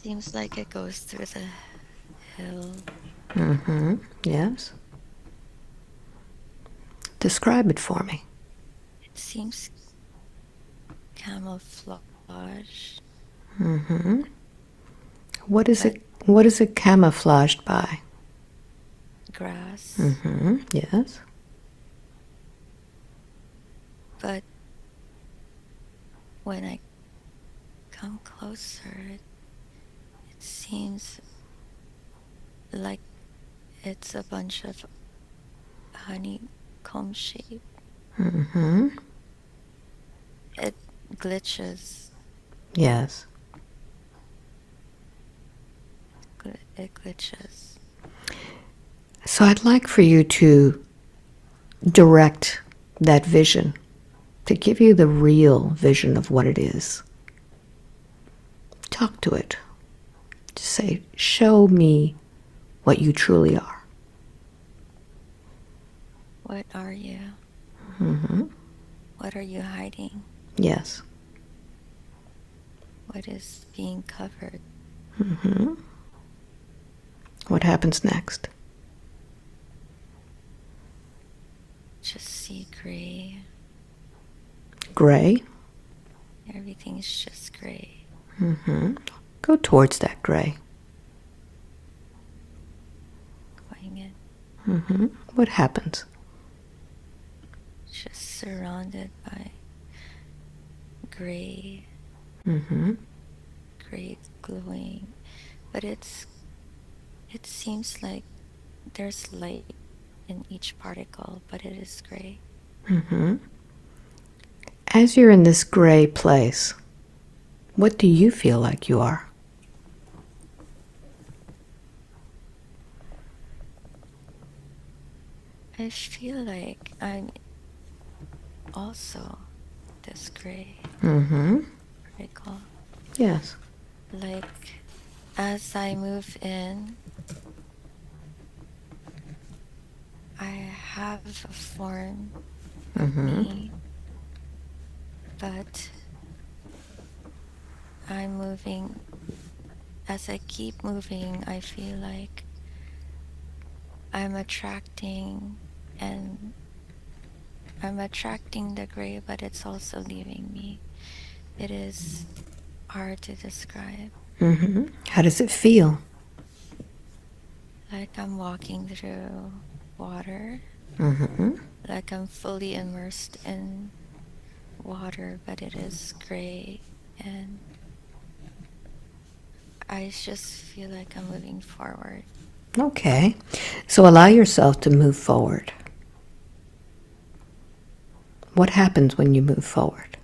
Seems like it goes through the hill. Mm-hmm. Yes. Describe it for me. It seems camouflage, Mm-hmm. What is but it? What is it camouflaged by? grass. Mm-hmm. Yes. But when I come closer, it seems like it's a bunch of honeycomb shape. Mm-hmm. It glitches. Yes. It glitches. So I'd like for you to direct that vision, to give you the real vision of what it is. Talk to it. Just say, show me what you truly are. What are you? Mm-hmm. What are you hiding? Yes. What is being covered? Mm-hmm. What happens next? Just see gray. Gray. Everything is just gray. Mm-hmm. Go towards that gray. Going in. Mm-hmm. What happens? Just surrounded by gray, Mm-hmm. gray glowing. But it seems like there's light in each particle, but it is gray. Mm-hmm. As you're in this gray place, what do you feel like you are? I feel like I'm also this gray Mm-hmm. particle. Yes. Like as I move in, I have a form of Mm-hmm. me, but I'm moving. As I keep moving, I feel like I'm attracting and I'm attracting the gray, but it's also leaving me. It is hard to describe. Mm-hmm. How does it feel? Like I'm walking through water, Mm-hmm. like I'm fully immersed in water, but it is gray. And I just feel like I'm moving forward. Okay. So allow yourself to move forward. What happens when you move forward?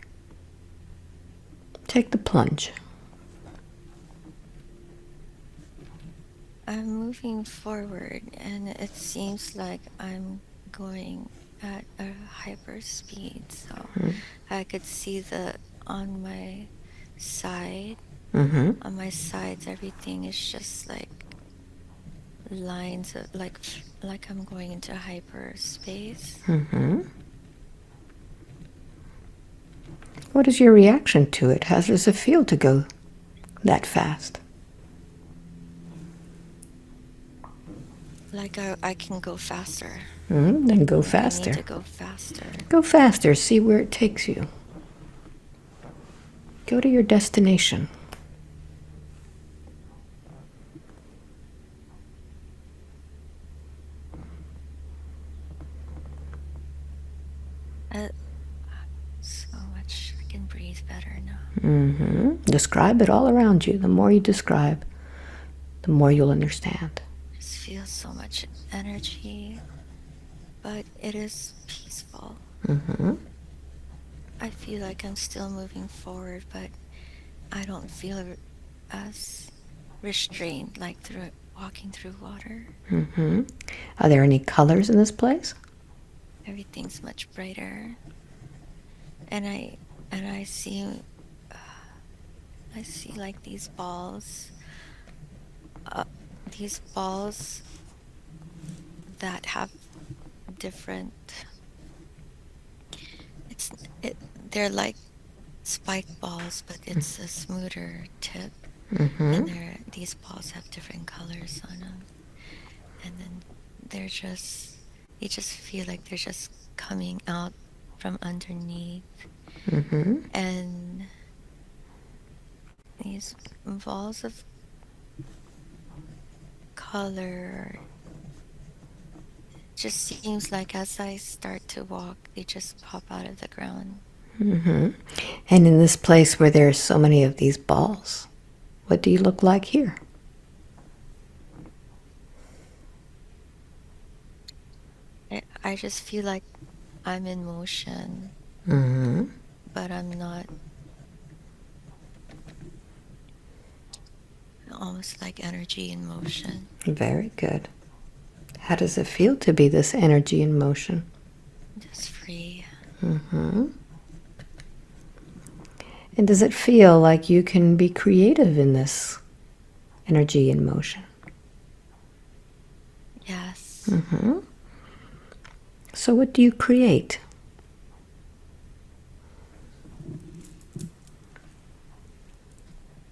Take the plunge. I'm moving forward, and it seems like I'm going at a hyper speed. So I could see on my side, Mm-hmm. on my sides, everything is just like lines of like I'm going into hyperspace. Mm-hmm. What is your reaction to it? How does it feel to go that fast? Like I can go faster. Then go Like I need faster. to go faster. Go faster. See where it takes you. Go to your destination. Uh, so much. I can breathe better now. Mm-hmm. Describe it all around you. The more you describe, the more you'll understand. Just feel so much energy, but it is peaceful. Mm-hmm. I feel like I'm still moving forward, but I don't feel as restrained like through walking through water. Mm-hmm. Are there any colors in this place? Everything's much brighter, and I see I see like uh, these balls that have different. It's it. They're like spike balls, but it's a smoother tip. And these balls have different colors on them. And then you just feel like they're just coming out from underneath. And these balls of color just seems like as I start to walk, they just pop out of the ground. And in this place where there are so many of these balls, what do you look like here? I just feel like I'm in motion, but I'm not. Almost like energy in motion. Very good. How does it feel to be this energy in motion? Just free. And does it feel like you can be creative in this energy in motion? Yes. So what do you create?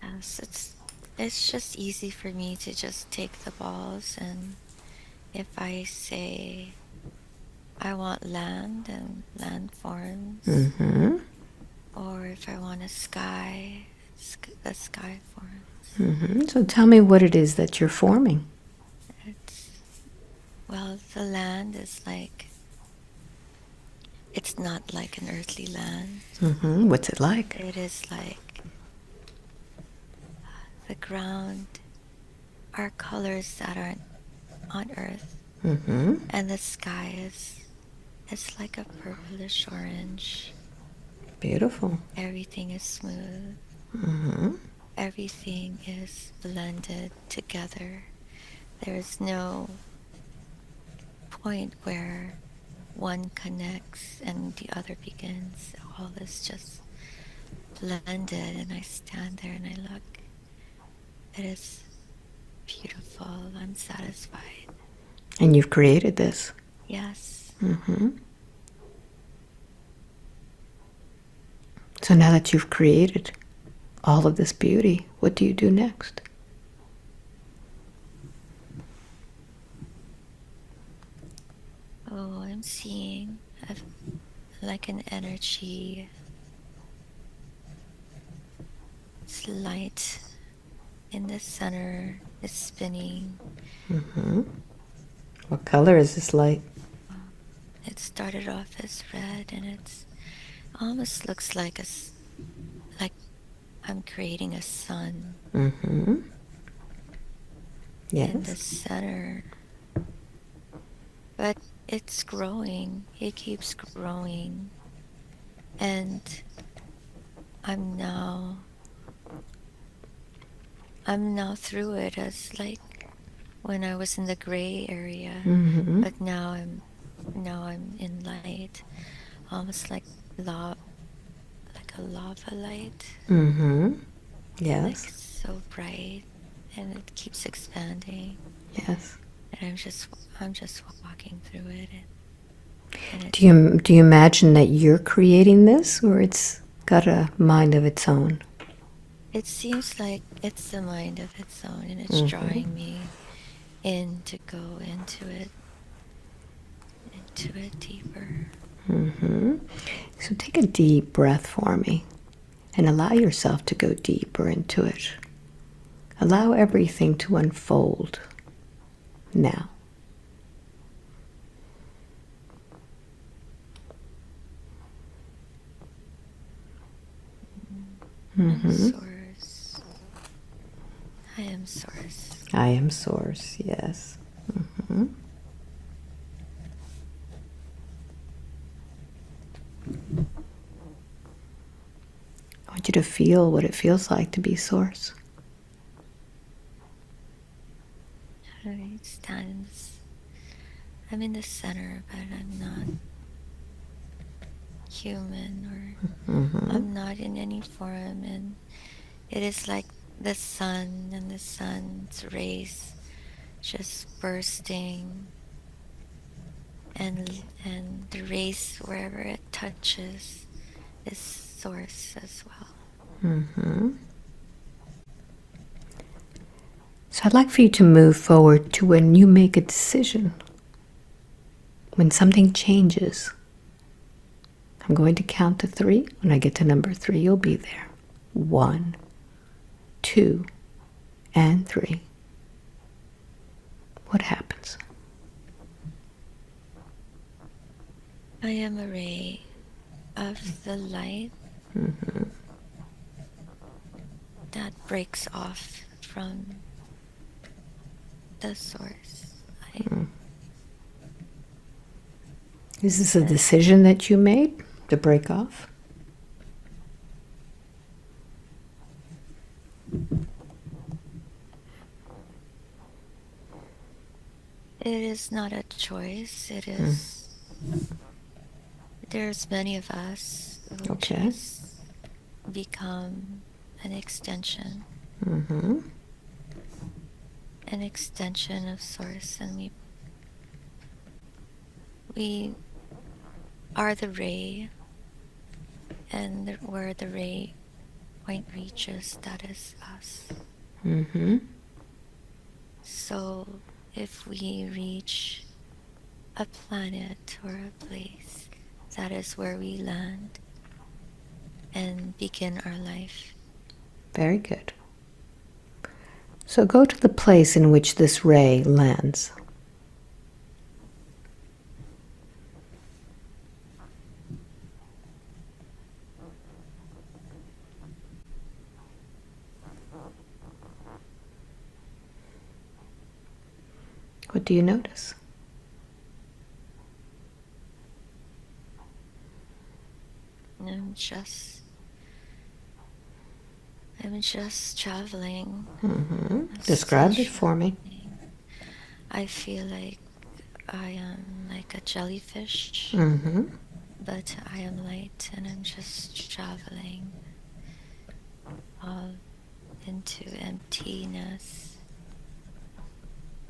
Yes, it's just easy for me to just take the balls, and if I say I want land and landforms, or if I want a sky, the sky forms. So tell me what it is that you're forming. Well, the land is like, it's not like an earthly land. What's it like? It is like the ground are colors that aren't on earth. And the sky it's like a purplish orange. Beautiful. Everything is smooth. Everything is blended together. There's no point where one connects and the other begins. All is just blended, and I stand there and I look. It is beautiful. I'm satisfied. And you've created this. Yes. So now that you've created all of this beauty, what do you do next? Oh, I'm seeing like an energy. It's light in the center. It's spinning. What color is this light? It started off as red, and it almost looks like like I'm creating a sun Yes. in the center. But it's growing. It keeps growing. And I'm now through it, as like when I was in the gray area. But now I'm in light, almost like a lava light. Yes. Like so bright, and it keeps expanding. Yes. And I'm just walking through it. And Do you imagine that you're creating this, or it's got a mind of its own? it seems like it's the mind of its own, and it's drawing me in to go into it deeper. So take a deep breath for me and allow yourself to go deeper into it. Allow everything to unfold now. I'm source. I am source. I am source, yes. I want you to feel what it feels like to be source. I stand. I'm in the center, but I'm not human, or I'm not in any form, and it is like the sun and the sun's rays just bursting, and the rays wherever it touches is source as well. So I'd like for you to move forward to when you make a decision, when something changes. I'm going to count to 3. When I get to number 3, you'll be there. 1, 2, and 3. What happens? I am a ray of the light that breaks off from the source. Is this a decision that you made to break off? It is not a choice. It is. There's many of us who Okay. just become an extension. An extension of source, and we are the ray, and where the ray point reaches, that is us. So if we reach a planet or a place, that is where we land and begin our life. Very good. So go to the place in which this ray lands. What do you notice? I'm just traveling. Describe it for me. I feel like I am like a jellyfish, but I am light, and I'm just traveling into emptiness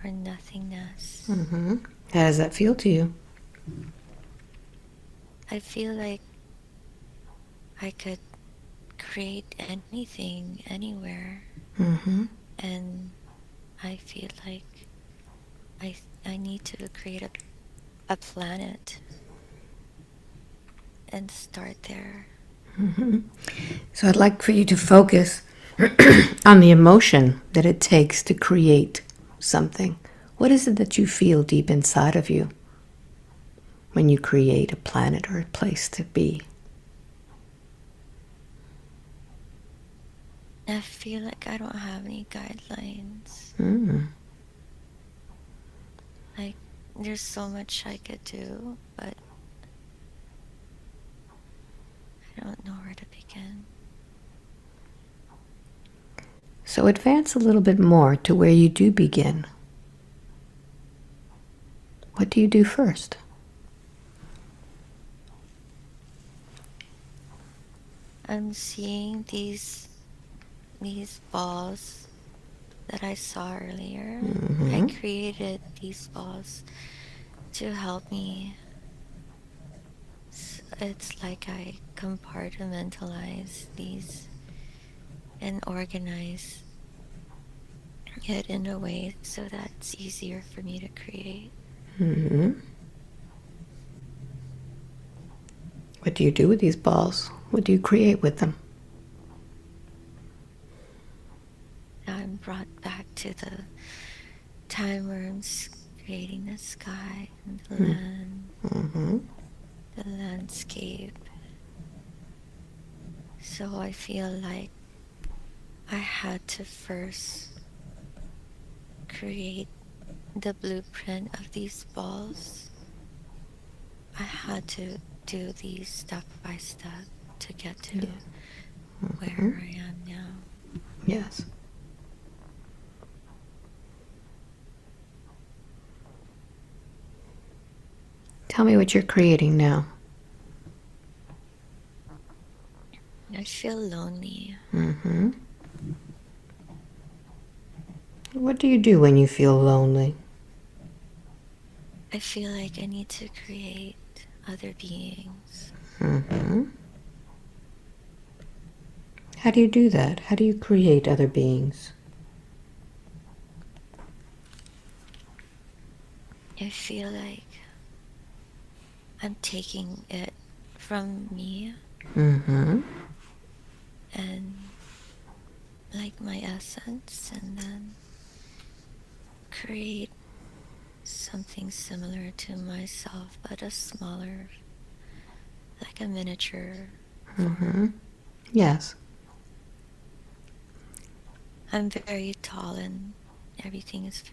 or nothingness. How does that feel to you? I feel like I could create anything, anywhere, and I feel like I need to create a planet and start there. So I'd like for you to focus on the emotion that it takes to create something. What is it that you feel deep inside of you when you create a planet or a place to be? I feel like I don't have any guidelines. Like, there's so much I could do, but I don't know where to begin. So advance a little bit more to where you do begin. What do you do first? I'm seeing these balls that I saw earlier. I created these balls to help me. It's like I compartmentalize these and organize it in a way so that it's easier for me to create. What do you do with these balls? What do you create with them? I'm brought back to the time where I'm creating the sky and the land, the landscape. So I feel like I had to first create the blueprint of these balls. I had to do these step by step to get to where I am now. Yes. Tell me what you're creating now. I feel lonely. What do you do when you feel lonely? I feel like I need to create other beings. How do you do that? How do you create other beings? I feel like I'm taking it from me Mm-hmm. and like my essence, and then create something similar to myself, but a smaller, like a miniature Mm-hmm. form. Yes. I'm very tall, and everything is,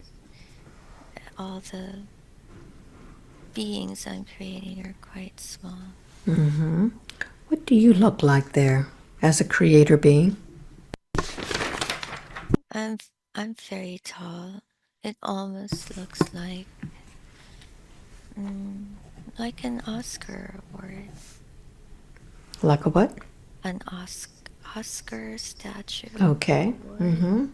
all the beings I'm creating are quite small. Mm-hmm. What do you look like there as a creator being? I'm I'm very tall. It almost looks mm, like an Oscar award, Like a what? an Oscar statue Okay. award. Mm-hmm.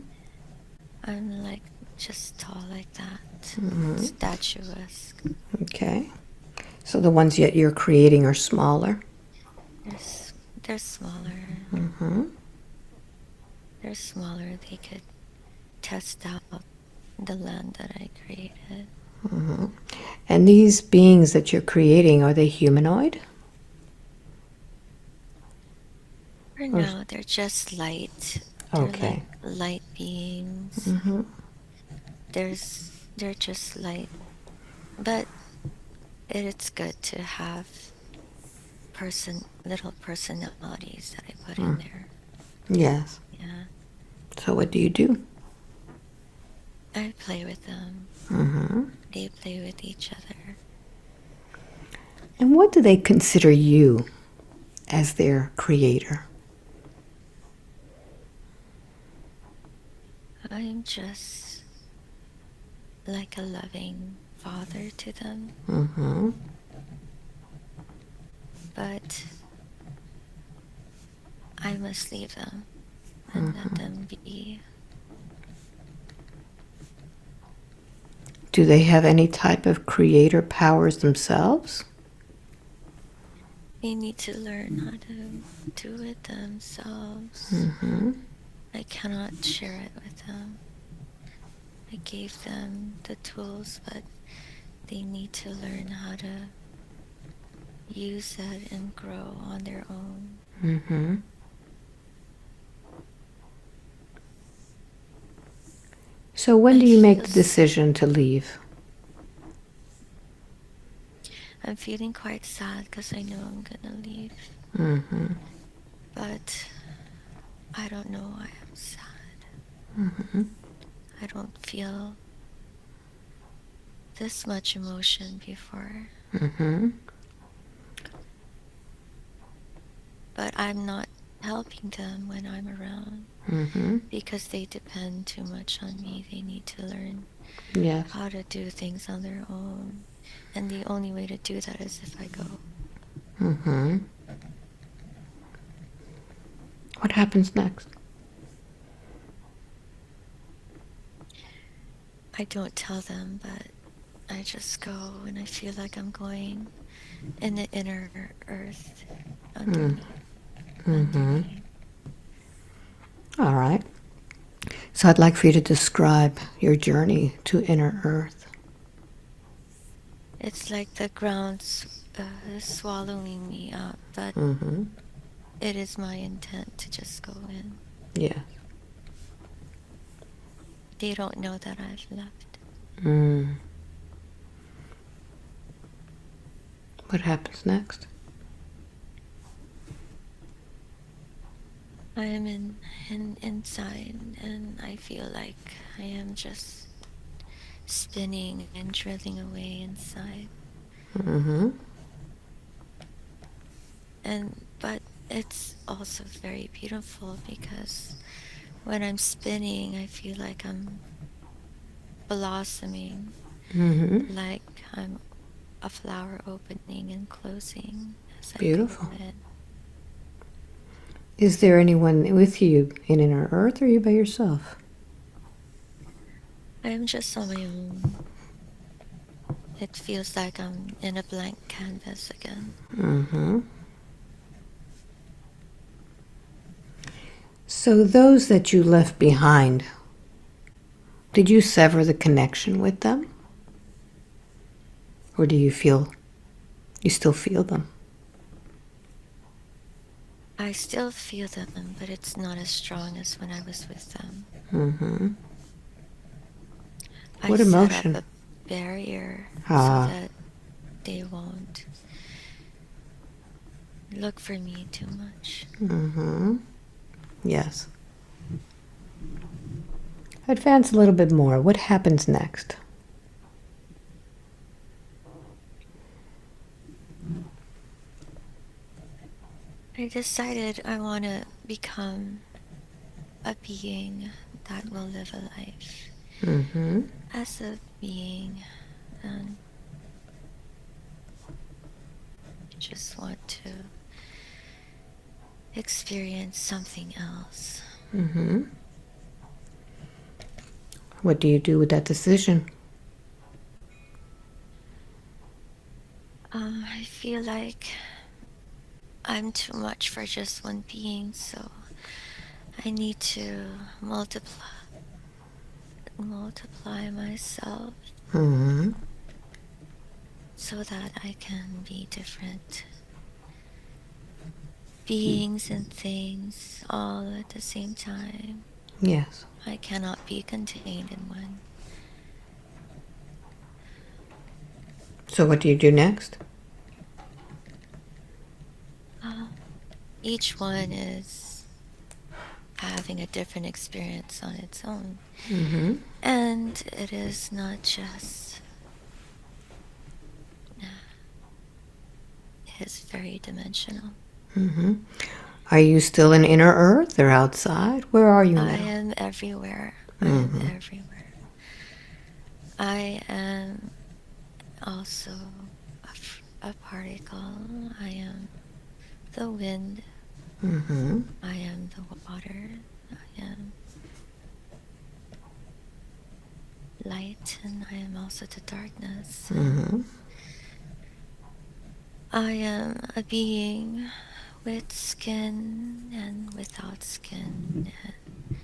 I'm like just tall like that, Mm-hmm. statuesque. Okay. So the ones yet you're creating are smaller. They're smaller. Mm-hmm. They're smaller. They could test out the land that I created. Mm-hmm. And these beings that you're creating, are they humanoid? For Or now, they're just light. They're like okay. light beings. Mm-hmm. They're just light, but it's good to have little personalities that I put in there. Yes. Yeah, So what do you do? I play with them. Mm-hmm. They play with each other. And what do they consider you as their creator? I'm just like a loving father to them, Mm-hmm. but I must leave them and let them be. Do they have any type of creator powers themselves? They need to learn how to do it themselves. Mm-hmm. I cannot share it with them. I gave them the tools, but they need to learn how to use it and grow on their own. Mm-hmm. So when I do you make feel the decision to leave? I'm feeling quite sad because I know I'm gonna leave, Mm-hmm. but I don't know why I'm sad. Mm-hmm. I don't feel this much emotion before, Mm-hmm. but I'm not helping them when I'm around Mm-hmm. because they depend too much on me. They need to learn Yes. how to do things on their own, and the only way to do that is if I go. Mm-hmm. What happens next? I don't tell them, but I just go and I feel like I'm going in the inner earth underneath. Mm-hmm. Underneath. All right. So I'd like for you to describe your journey to inner earth. It's like the ground's swallowing me up, but Mm-hmm. it is my intent to just go in. Yes. They don't know that I've left. Mm. What happens next? I am inside, and I feel like I am just spinning and drilling away inside. Mm-hmm. But it's also very beautiful because when I'm spinning, I feel like I'm blossoming, Mm-hmm. like I'm a flower opening and closing as I go Beautiful. in. Is there anyone with you in inner earth, or are you by yourself? I am just on my own. It feels like I'm in a blank canvas again. Mm-hmm. So those that you left behind, did you sever the connection with them? Or do you still feel them? I still feel them, but it's not as strong as when I was with them. Mm-hmm. I What set up emotion? a barrier so Ah. that they won't look for me too much. Mm-hmm. Yes. Advance a little bit more. What happens next? I decided I want to become a being that will live a life Mm-hmm. as a being, and just want to experience something else. Mm-hmm. What do you do with that decision? I feel like I'm too much for just one being, so I need to multiply myself Mm-hmm. so that I can be different beings and things all at the same time. Yes. I cannot be contained in one. So what do you do next? Uh, each one is having a different experience on its own. Mm-hmm. And it is not just, it is very dimensional. Mm-hmm. Are you still in inner earth or outside? Where are you I now? am everywhere. I am Mm-hmm. everywhere. I am also a particle. I am the wind. Mm-hmm. I am the water. I am light, and I am also the darkness. And Mm-hmm. I am a being with skin and without skin. And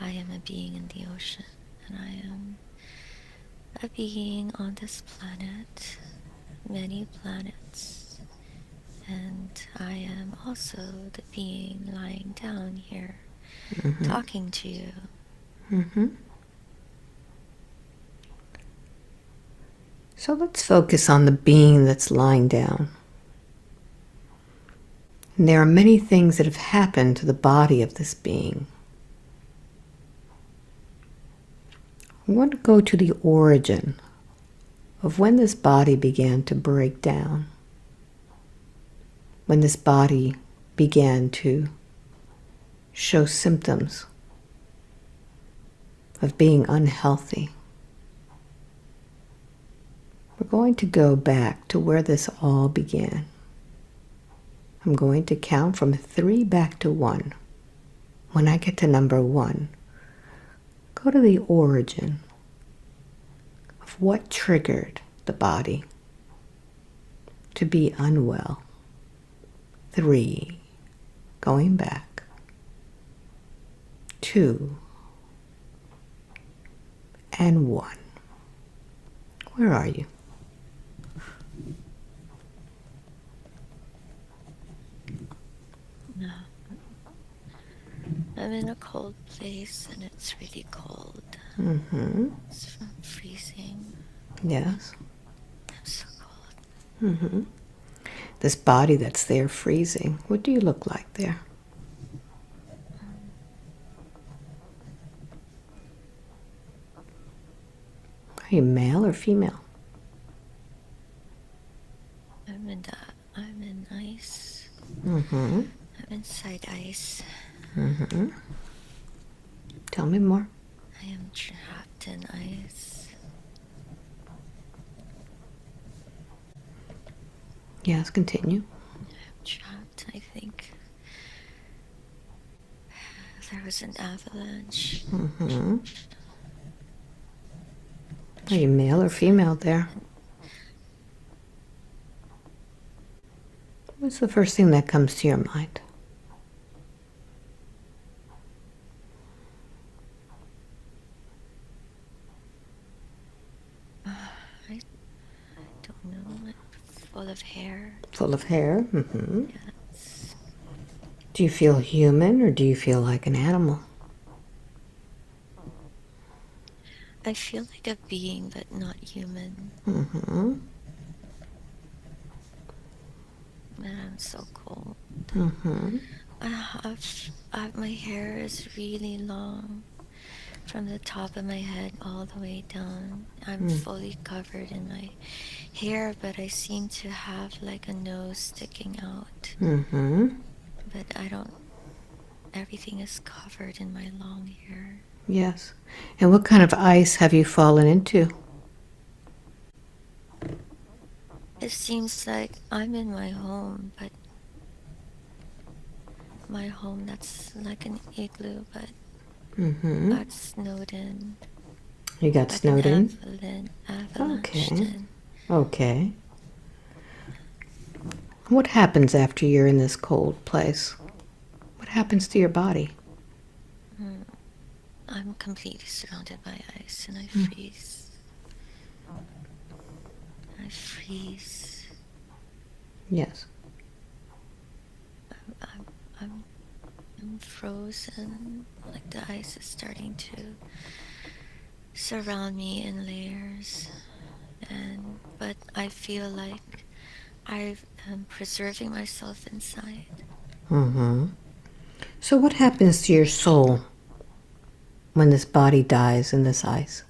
I am a being in the ocean. And I am a being on this planet, many planets. And I am also the being lying down here Mm-hmm. talking to you. Mm-hmm. So let's focus on the being that's lying down. And there are many things that have happened to the body of this being. We want to go to the origin of when this body began to break down, when this body began to show symptoms of being unhealthy. We're going to go back to where this all began. I'm going to count from 3 back to 1. When I get to number 1, go to the origin of what triggered the body to be unwell. 3, going back. 2, and 1. Where are you? No, I'm in a cold place and it's really cold. Mm-hmm. It's from freezing. Yes. I'm so cold. Mm-hmm. This body that's there freezing, what do you look like there? Um, Are you male or female? I'm in ice. Mm-hmm. I'm inside ice. Mm-hmm. Tell me more. I am trapped in ice. Yes, continue. I'm trapped. I think there was an avalanche. Mm-hmm. Are you male or female there? What's the first thing that comes to your mind? I don't know. of hair. Full of hair? Mm-hmm. Yes. Do you feel human or do you feel like an animal? I feel like a being, but not human. Mm-hmm. And I'm so cold. Mm-hmm. My hair is really long from the top of my head all the way down. I'm fully covered in my hair, but I seem to have like a nose sticking out. Mm-hmm. But everything is covered in my long hair. Yes. And what kind of ice have you fallen into? It seems like I'm in my home, but my home that's like an igloo, but Mm-hmm. got snowed in, You got like an snowed in? avalanche Okay. in. Okay. What happens after you're in this cold place? What happens to your body? Mm, I'm completely surrounded by ice and I freeze. I freeze. Yes. I'm, I'm, I'm frozen. Like the ice is starting to surround me in layers. But I feel like I am preserving myself inside. Mm-hmm. So what happens to your soul when this body dies in this ice?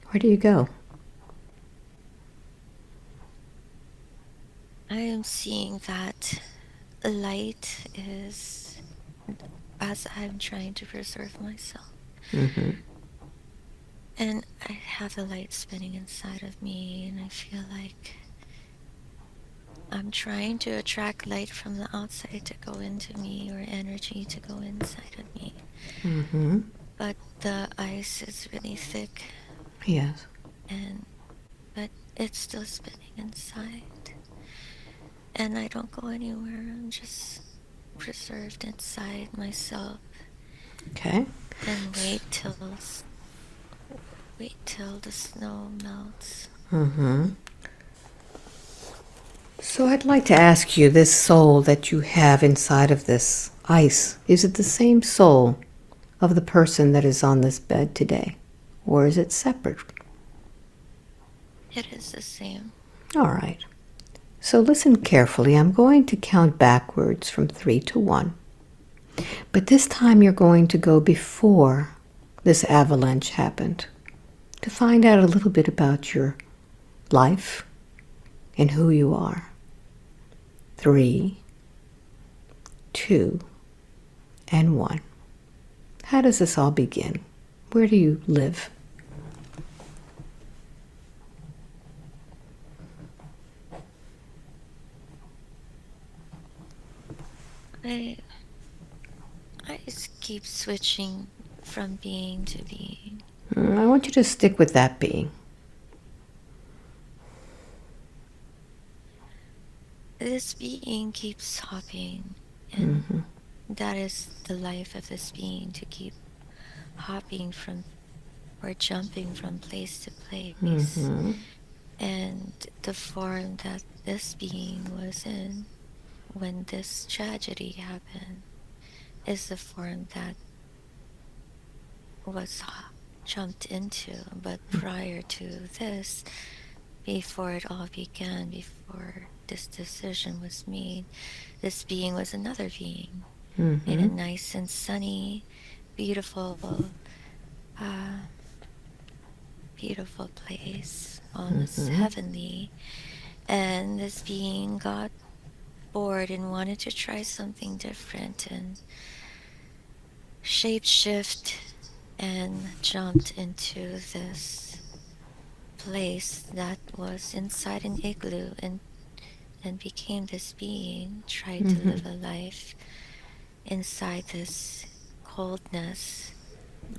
Where do you go? I am seeing that light is, as I'm trying to preserve myself. Mm-hmm. And I have the light spinning inside of me, and I feel like I'm trying to attract light from the outside to go into me or energy to go inside of me. Mm-hmm. But the ice is really thick Yes. and but it's still spinning inside. And I don't go anywhere. I'm just preserved inside myself Okay. and wait till the snow melts. Mm-hmm. So I'd like to ask you, this soul that you have inside of this ice, is it the same soul of the person that is on this bed today? Or is it separate? It is the same. All right. So listen carefully. I'm going to count backwards from 3 to 1. But this time you're going to go before this avalanche happened to find out a little bit about your life and who you are. 3, 2, and 1. How does this all begin? Where do you live? I I just keep switching from being to being. I want you to stick with that being. This being keeps hopping, and Mm-hmm. that is the life of this being, to keep hopping from or jumping from place to place. Mm-hmm. And the form that this being was in when this tragedy happened is the form that was jumped into. But prior to this, before it all began, before this decision was made, this being was another being in Mm-hmm. a nice and sunny, beautiful, uh, beautiful place, almost Mm-hmm. heavenly. And this being got bored and wanted to try something different and shape shift and jumped into this place that was inside an igloo and became this being, tried to Mm-hmm. live a life inside this coldness,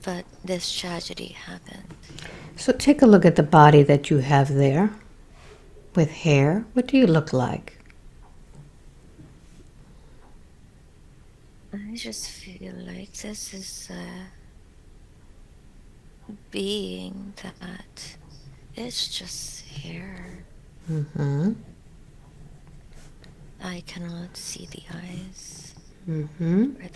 but this tragedy happened. So take a look at the body that you have there with hair. What do you look like? I just feel like this is being that is just here. Mm-hmm. I cannot see the eyes, Mm-hmm. or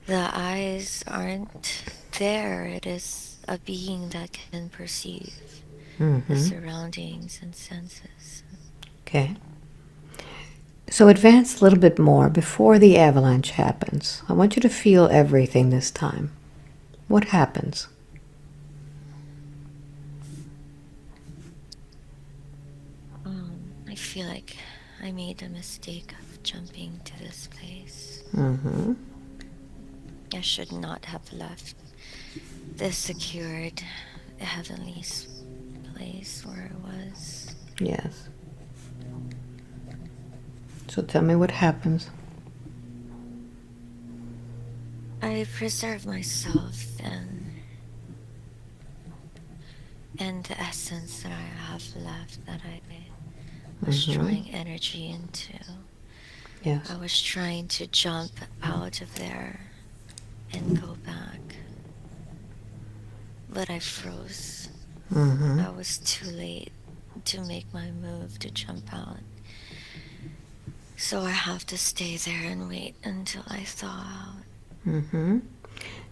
the eyes aren't there. It is a being that can perceive the Mm-hmm. surroundings and senses. Okay. So advance a little bit more before the avalanche happens. I want you to feel everything this time. What happens? I feel like I made a mistake of jumping to this place. Mm-hmm. I should not have left this secured heavenly place where I was. Yes. So tell me what happens. I preserve myself and the essence that I have left that I was Mm-hmm. drawing energy into. Yes. I was trying to jump out of there and go back, but I froze. Mm-hmm. I was too late to make my move to jump out. So I have to stay there and wait until I thaw out. Mm-hmm.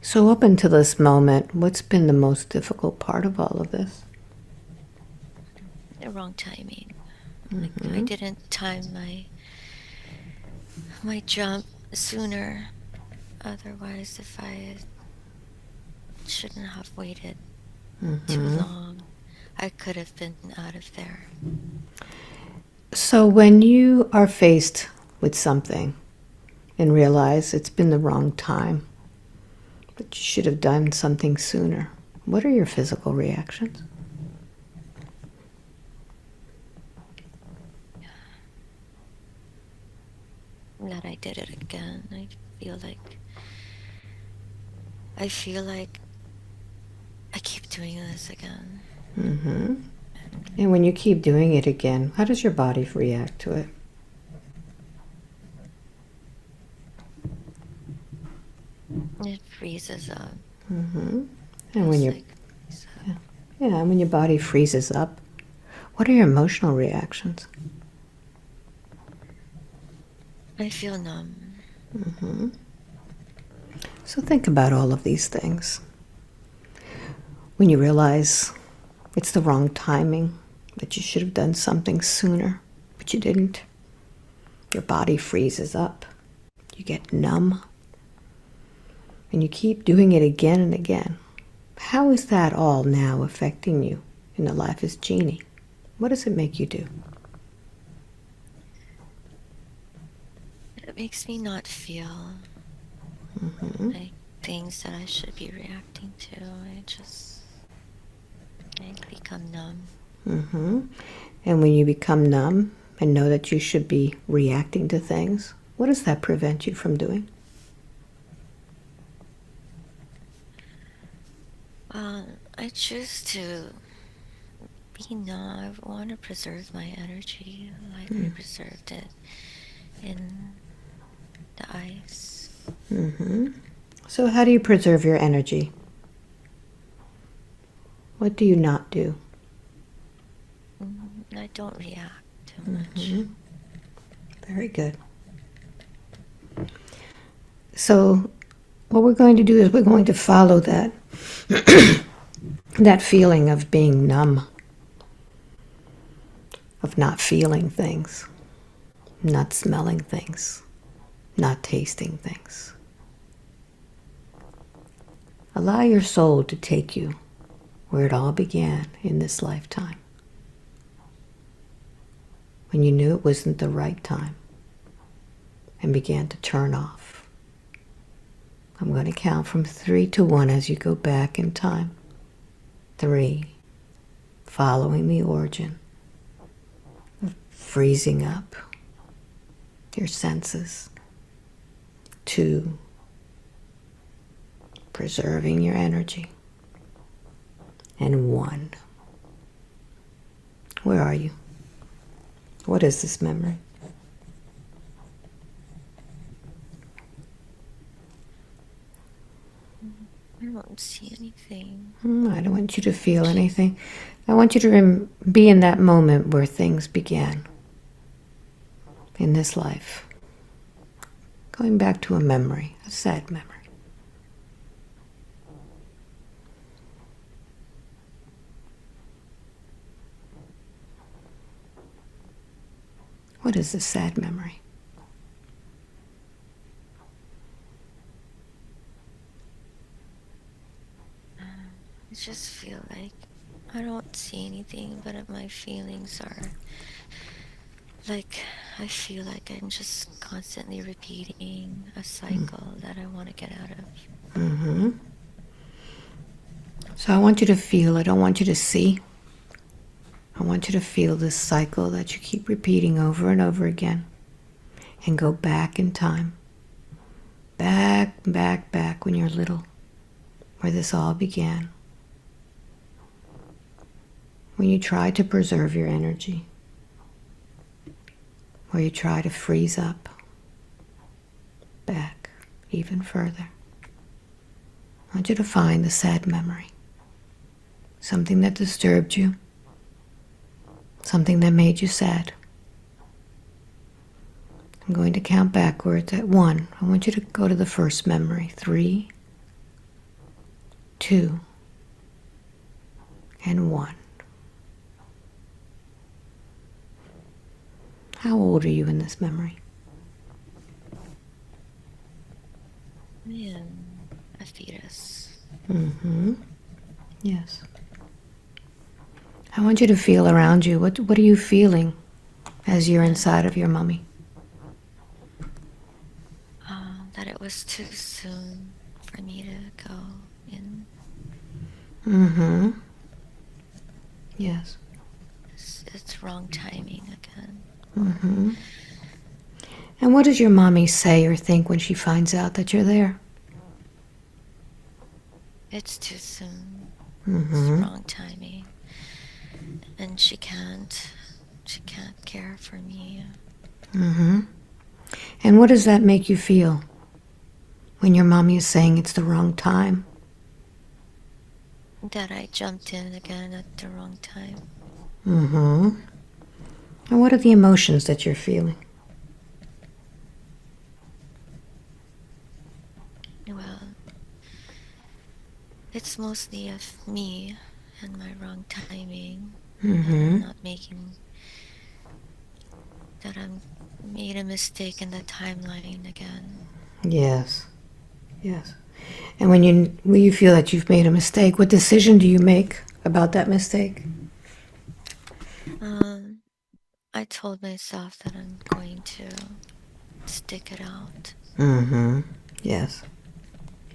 So up until this moment, what's been the most difficult part of all of this? The wrong timing. Like I Mm-hmm. didn't time my jump sooner. Otherwise, if I shouldn't have waited too Mm-hmm. long, I could have been out of there. So when you are faced with something and realize it's been the wrong time, but you should have done something sooner, what are your physical reactions? That I did it again. Feel like I feel like I keep doing this again. Mm-hmm. And when you keep doing it again, how does your body react to it? It freezes up. Mm-hmm. And when Feels your like freeze up. yeah, yeah, and when your body freezes up, what are your emotional reactions? I feel numb. Mm-hmm. So think about all of these things. When you realize it's the wrong timing, that you should have done something sooner, but you didn't, your body freezes up, you get numb, and you keep doing it again and again. How is that all now affecting you in the life as Jeannie? What does it make you do? It makes me not feel Mm-hmm. like things that I should be reacting to. I become numb. Mm-hmm. And when you become numb and know that you should be reacting to things, what does that prevent you from doing? I choose to be numb. I want to preserve my energy like I preserved it in the ice. Mm-hmm. So how do you preserve your energy? What do you not do? I don't react too much. Mm-hmm. Very good. So what we're going to do is we're going to follow that that feeling of being numb, of not feeling things, not smelling things, not tasting things. Allow your soul to take you where it all began in this lifetime, when you knew it wasn't the right time and began to turn off. I'm going to count from 3 to 1 as you go back in time. 3, following the origin of freezing up your senses. 2, preserving your energy. And 1, where are you? What is this memory? I don't see anything. I don't want you to feel anything. I want you to be in that moment where things began in this life. Going back to a memory, a sad memory. What is a sad memory? I just feel like I don't see anything, but my feelings are like, I feel like I'm just constantly repeating a cycle that I want to get out of. So I want you to feel, I don't want you to see. I want you to feel this cycle that you keep repeating over and over again. And go back in time. Back, back, back when you're little. Where this all began. When you try to preserve your energy. Where you try to freeze up. Back even further. I want you to find the sad memory. Something that disturbed you. Something that made you sad. I'm going to count backwards at 1. I want you to go to the first memory. 3, 2, and 1. How old are you in this memory? I am a fetus. Yes. I want you to feel around you. What are you feeling as you're inside of your mummy? That it was too soon for me to go in. Yes. It's wrong timing again. And what does your mommy say or think when she finds out that you're there? It's too soon. It's wrong timing. And she can't care for me. And what does that make you feel when your mommy is saying it's the wrong time? That I jumped in again at the wrong time. And what are the emotions that you're feeling? Well, it's mostly of me and my wrong timing. And not making that I made a mistake in the timeline again. Yes. Yes. And when you feel that you've made a mistake, what decision do you make about that mistake? I told myself that I'm going to stick it out. Yes.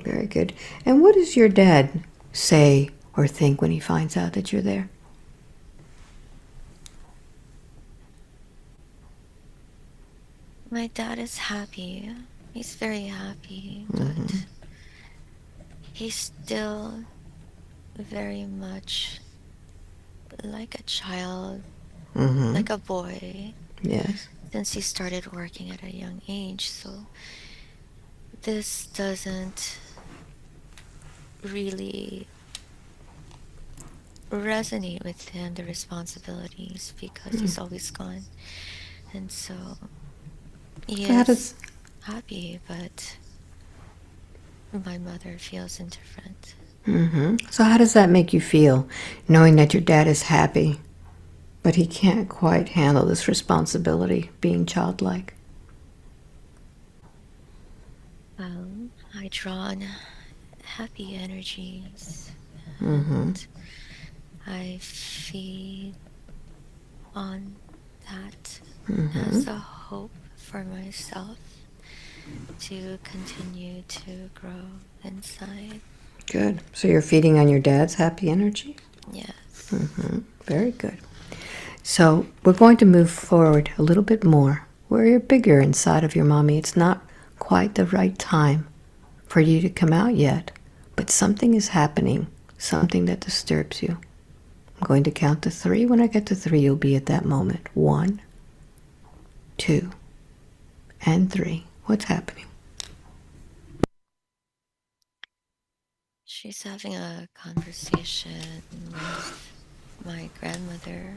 Very good. And what does your dad say or think when he finds out that you're there? My dad is happy. He's very happy, but he's still very much like a child, like a boy. Yes. Since he started working at a young age, so this doesn't really resonate with him, the responsibilities, because he's always gone. And so he So how is does happy, but my mother feels indifferent. So how does that make you feel, knowing that your dad is happy, but he can't quite handle this responsibility, being childlike? Well, I draw on happy energies, and I feed on that as a hope for myself to continue to grow inside. Good. So you're feeding on your dad's happy energy? Yes. Very good. So we're going to move forward a little bit more. Where you're bigger inside of your mommy. It's not quite the right time for you to come out yet, but something is happening, something that disturbs you. I'm going to count to 3. When I get to 3, you'll be at that moment. 1, 2, and 3. What's happening? She's having a conversation with my grandmother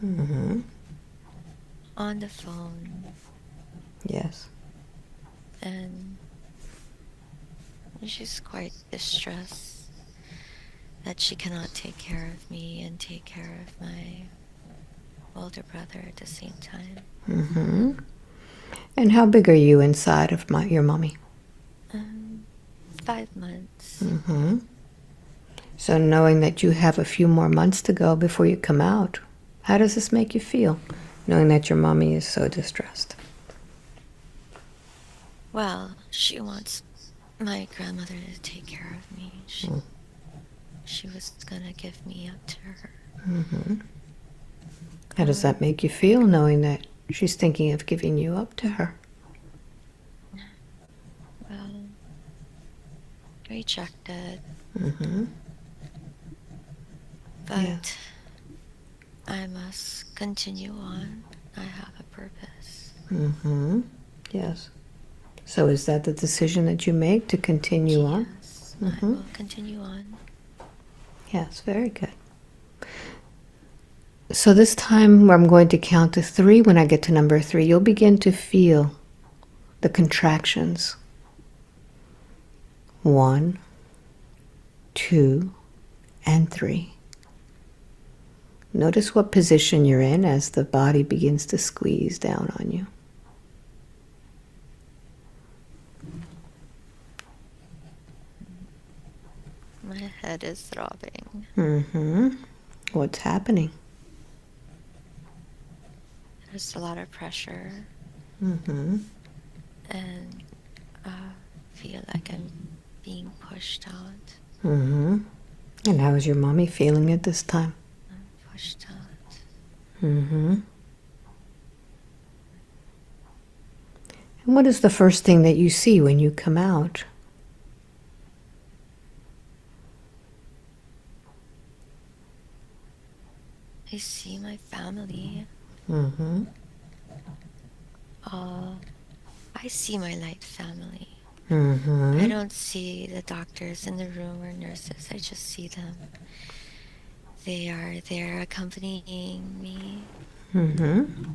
Mm-hmm. on the phone, Yes. and she's quite distressed that she cannot take care of me and take care of my older brother at the same time. Mm-hmm. And how big are you inside of your mommy? 5 months. Mm-hmm. So knowing that you have a few more months to go before you come out, how does this make you feel, knowing that your mommy is so distressed? Well, she wants my grandmother to take care of me. She was gonna give me up to her. Mm-hmm. How does that make you feel, knowing that she's thinking of giving you up to her? Well, rejected, Mm-hmm. Yeah. but I must continue on. I have a purpose. Mm-hmm. Yes. So is that the decision that you make, to continue on? Yes, I Mm-hmm. will continue on. Yes, very good. So this time I'm going to count to 3. When I get to number 3, you'll begin to feel the contractions. 1, 2, and 3. Notice what position you're in as the body begins to squeeze down on you. My head is throbbing. Mm-hmm. What's happening? There's a lot of pressure, Mm-hmm. and I feel like I'm being pushed out. Mm-hmm. And how is your mommy feeling at this time? I'm pushed out. Mm-hmm. And what is the first thing that you see when you come out? I see my family. Mm-hmm. I see my light family. Mm-hmm. I don't see the doctors in the room or nurses. I just see them. They are there accompanying me. Mm-hmm.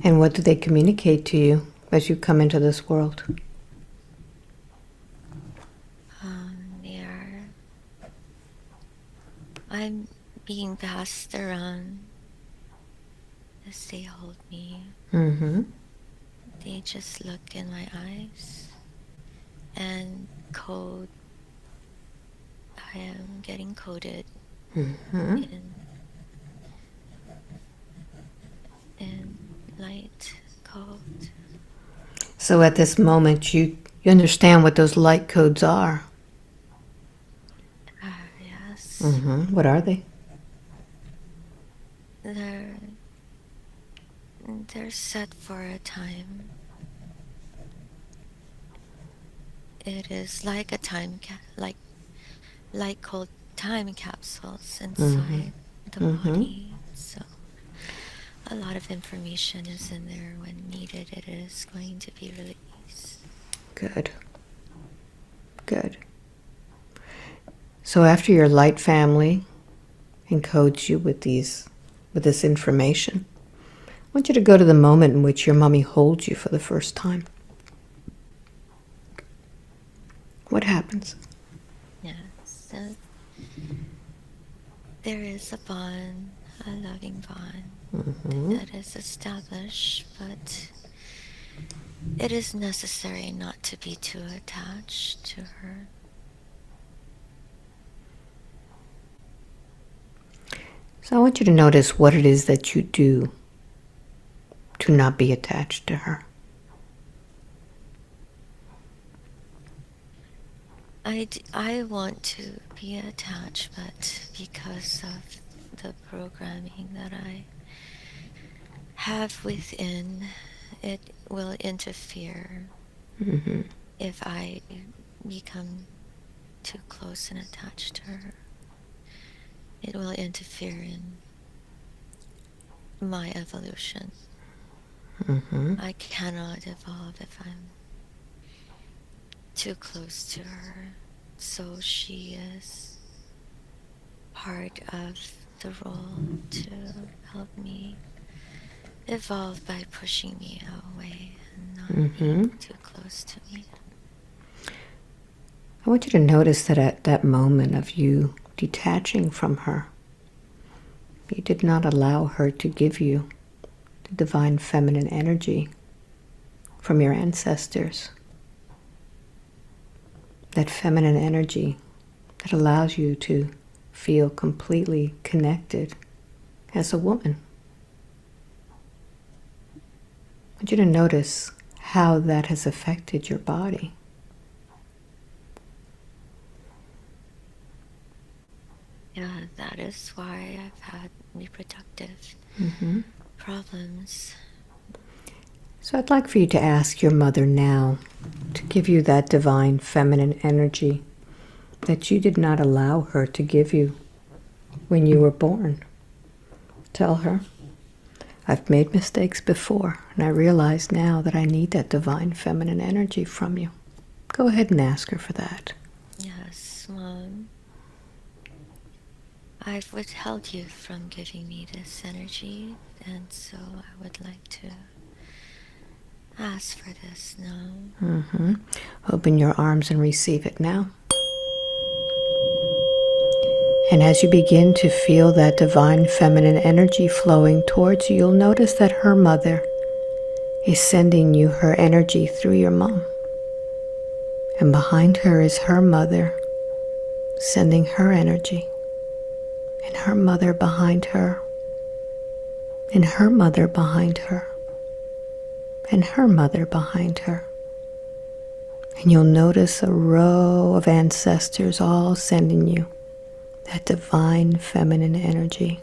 And what do they communicate to you as you come into this world? They are. I'm being passed around as they hold me. Mm-hmm. They just look in my eyes and code. I am getting coded Mm-hmm. in light code. So at this moment, you understand what those light codes are. Yes. Mm-hmm. What are they? They're set for a time. It is like a like cold time capsules Mm-hmm. inside the Mm-hmm. body. So a lot of information is in there. When needed, it is going to be released. Good. Good. So after your light family encodes you with this information, I want you to go to the moment in which your mommy holds you for the first time. What happens? Yes. So there is a bond, a loving bond Mm-hmm. that is established, but it is necessary not to be too attached to her. So I want you to notice what it is that you do to not be attached to her. I want to be attached, but because of the programming that I have within, it will interfere Mm-hmm. if I become too close and attached to her. It will interfere in my evolution. Mm-hmm. I cannot evolve if I'm too close to her. So she is part of the role to help me evolve by pushing me away and not being too close to me. I want you to notice that at that moment of you detaching from her, you did not allow her to give you the divine feminine energy from your ancestors. That feminine energy that allows you to feel completely connected as a woman. I want you to notice how that has affected your body. Yeah, that is why I've had reproductive problems. So I'd like for you to ask your mother now to give you that divine feminine energy that you did not allow her to give you when you were born. Tell her, I've made mistakes before, and I realize now that I need that divine feminine energy from you. Go ahead and ask her for that. Yes, Mom. I've withheld you from giving me this energy, and so I would like to ask for this now. Open your arms and receive it now. And as you begin to feel that divine feminine energy flowing towards you, you'll notice that her mother is sending you her energy through your mom. And behind her is her mother sending her energy. And her mother behind her. And her mother behind her. And her mother behind her. And you'll notice a row of ancestors all sending you that divine feminine energy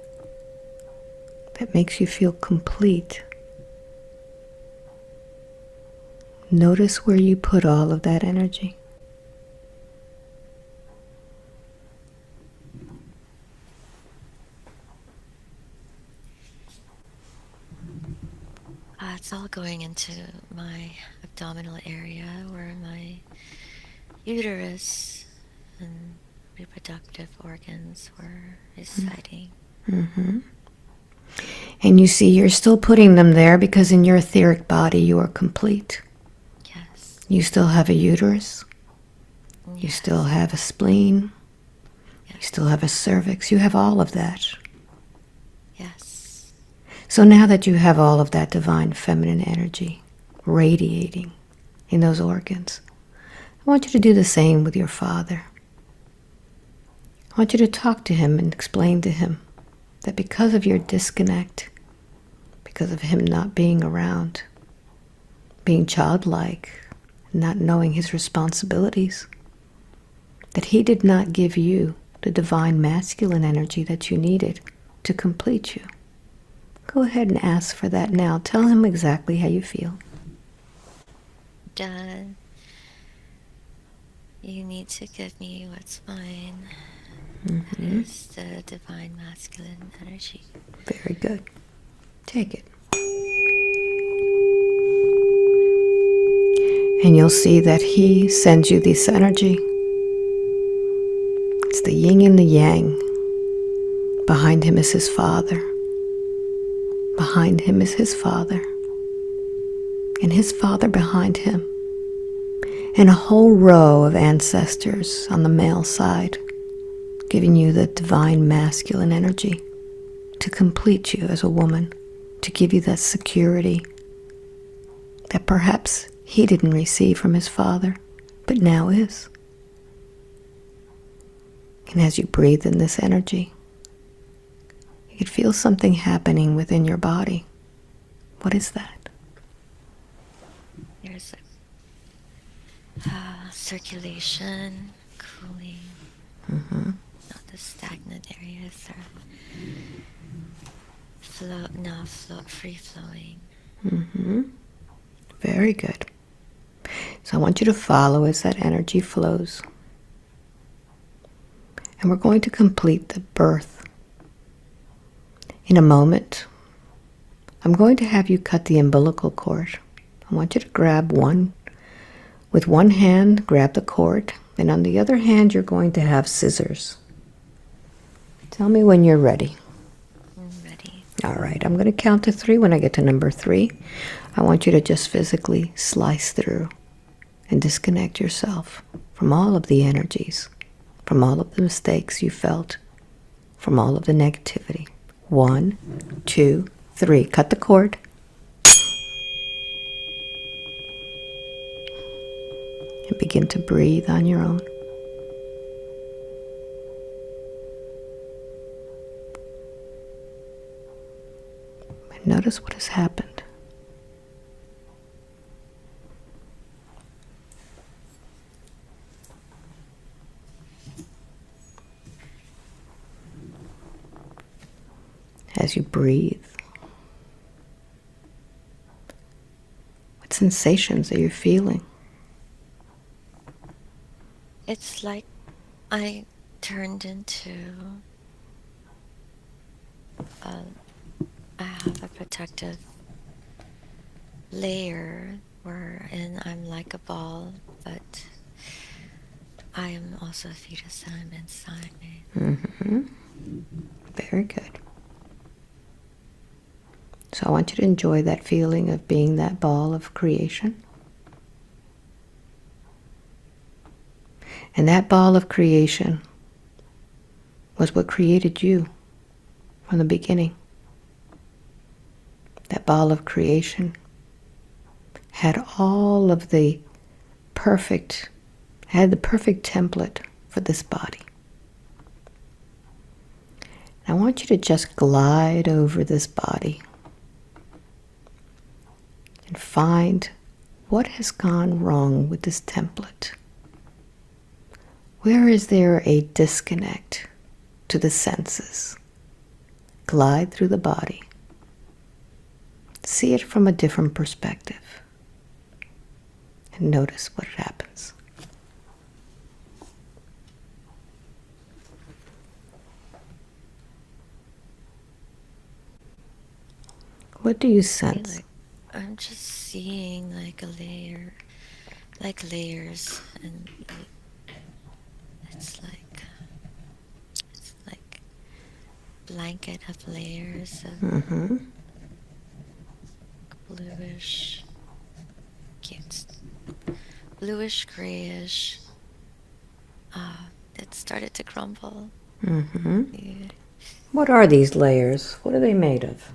that makes you feel complete. Notice where you put all of that energy. It's all going into my abdominal area where my uterus and reproductive organs were residing. And you see, you're still putting them there because in your etheric body you are complete. Yes. You still have a uterus. Yes. You still have a spleen. Yes. You still have a cervix. You have all of that. Yes. So now that you have all of that divine feminine energy radiating in those organs, I want you to do the same with your father. I want you to talk to him and explain to him that because of your disconnect, because of him not being around, being childlike, not knowing his responsibilities, that he did not give you the divine masculine energy that you needed to complete you. Go ahead and ask for that now. Tell him exactly how you feel. Dad, you need to give me what's mine. That is the divine masculine energy. Very good. Take it. And you'll see that he sends you this energy. It's the yin and the yang. Behind him is his father. Behind him is his father. And his father behind him. And a whole row of ancestors on the male side, giving you the divine masculine energy to complete you as a woman, to give you that security that perhaps he didn't receive from his father, but now is. And as you breathe in this energy, you could feel something happening within your body. What is that? There's circulation, cooling, not the stagnant areas are free flowing. Very good. So I want you to follow as that energy flows. And we're going to complete the birth. In a moment, I'm going to have you cut the umbilical cord. I want you to grab with one hand, grab the cord, And on the other hand, you're going to have scissors. Tell me when you're ready. I'm ready. All right, I'm going to count to 3. When I get to number 3, I want you to just physically slice through and disconnect yourself from all of the energies, from all of the mistakes you felt, from all of the negativity. 1, 2, 3. Cut the cord. And begin to breathe on your own. And notice what has happened. As you breathe, what sensations are you feeling? It's like I turned into I have a protective layer wherein I'm like a ball, but I am also a fetus and I'm inside. Mm-hmm. Very good. So I want you to enjoy that feeling of being that ball of creation. And that ball of creation was what created you from the beginning. That ball of creation had all of the perfect, had the perfect template for this body. And I want you to just glide over this body and find what has gone wrong with this template. Where is there a disconnect to the senses? Glide through the body. See it from a different perspective. And notice what happens. What do you sense? I'm just seeing like a layer, like layers, and it's like blanket of layers of bluish, it's bluish grayish. It started to crumble. Yeah. What are these layers? What are they made of?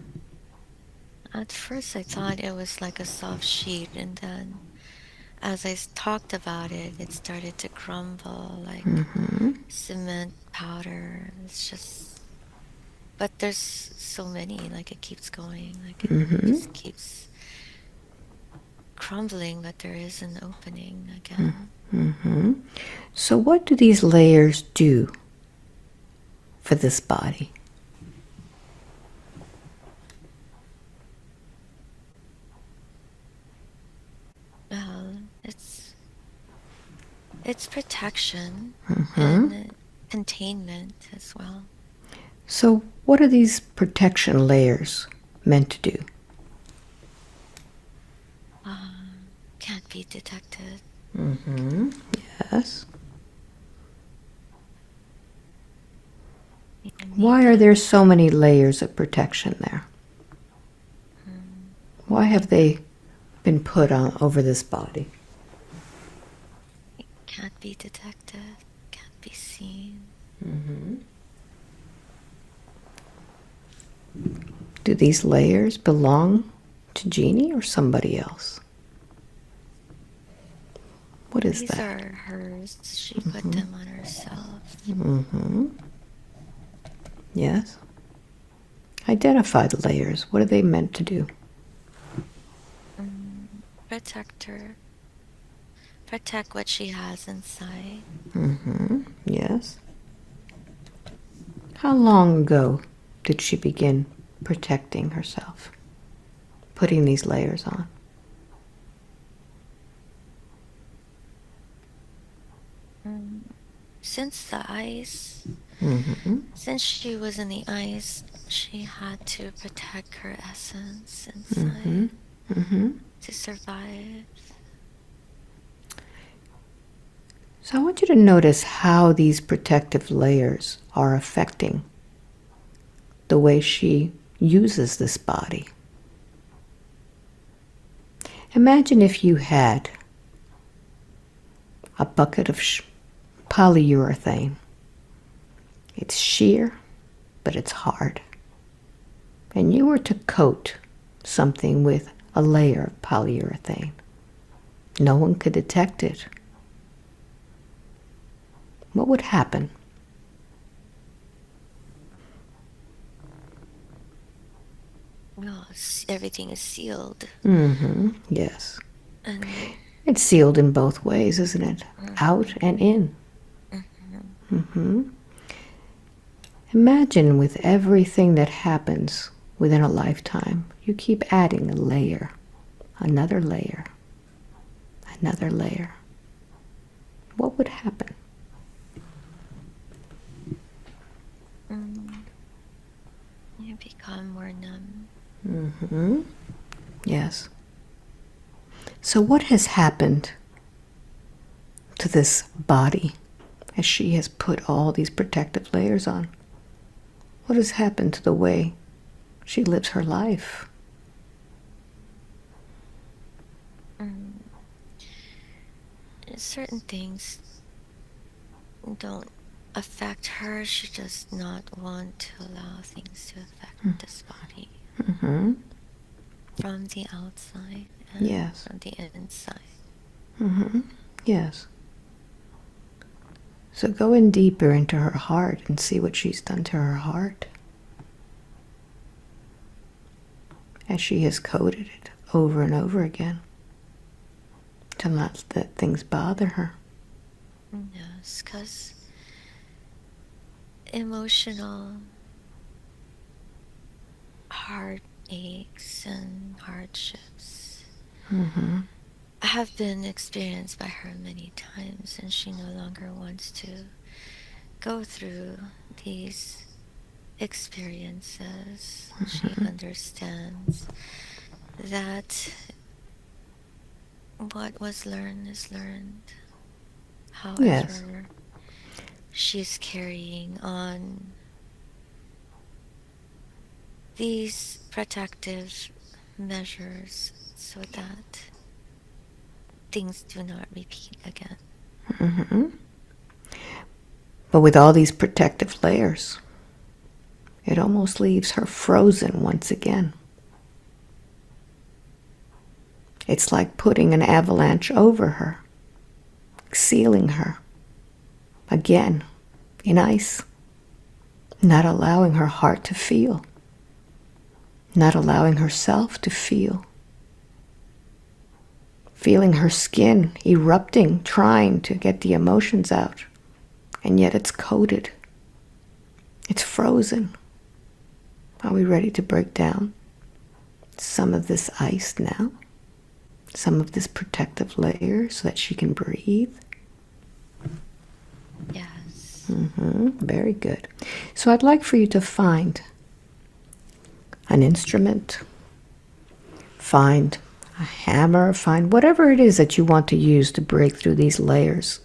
At first, I thought it was like a soft sheet, and then as I talked about it, it started to crumble like cement powder. It's just, but there's so many, like it keeps going, like it just keeps crumbling, but there is an opening again. So what do these layers do for this body? Well, it's protection and containment as well. So what are these protection layers meant to do? Can't be detected. Yes. You need Why are there so many layers of protection there? Why have they been put on over this body? Can't be detected, can't be seen. Do these layers belong to Jeannie or somebody else? What is These that? are hers. She put them on herself. Yes. Identify the layers. What are they meant to do? Protect her. Protect what she has inside. Yes. How long ago did she begin protecting herself? Putting these layers on? Since the ice, since she was in the ice, she had to protect her essence inside to survive. So I want you to notice how these protective layers are affecting the way she uses this body. Imagine if you had a bucket of polyurethane. It's sheer, but it's hard. And you were to coat something with a layer of polyurethane. No one could detect it. What would happen? Well, everything is sealed. Yes. And It's sealed in both ways, isn't it? Out and in. Imagine with everything that happens within a lifetime, you keep adding a layer, another layer, another layer. What would happen? you become more numb. Yes. So what has happened to this body as she has put all these protective layers on? What has happened to the way she lives her life? Certain things don't affect her. She does not want to allow things to affect this body from the outside and Yes. from the inside. Yes. So go in deeper into her heart and see what she's done to her heart as she has coded it over and over again to not let things bother her. Yes, because emotional heartaches and hardships have been experienced by her many times, and she no longer wants to go through these experiences. She understands that what was learned is learned. However, Yes. she's carrying on these protective measures so that things do not repeat again. But with all these protective layers, it almost leaves her frozen once again. It's like putting an avalanche over her, sealing her again in ice, not allowing her heart to feel, not allowing herself to feel, feeling her skin erupting, trying to get the emotions out, and yet it's coated. It's frozen. Are we ready to break down some of this ice now? Some of this protective layer so that she can breathe? Yes. Very good. So I'd like for you to find an instrument, find a hammer, find whatever it is that you want to use to break through these layers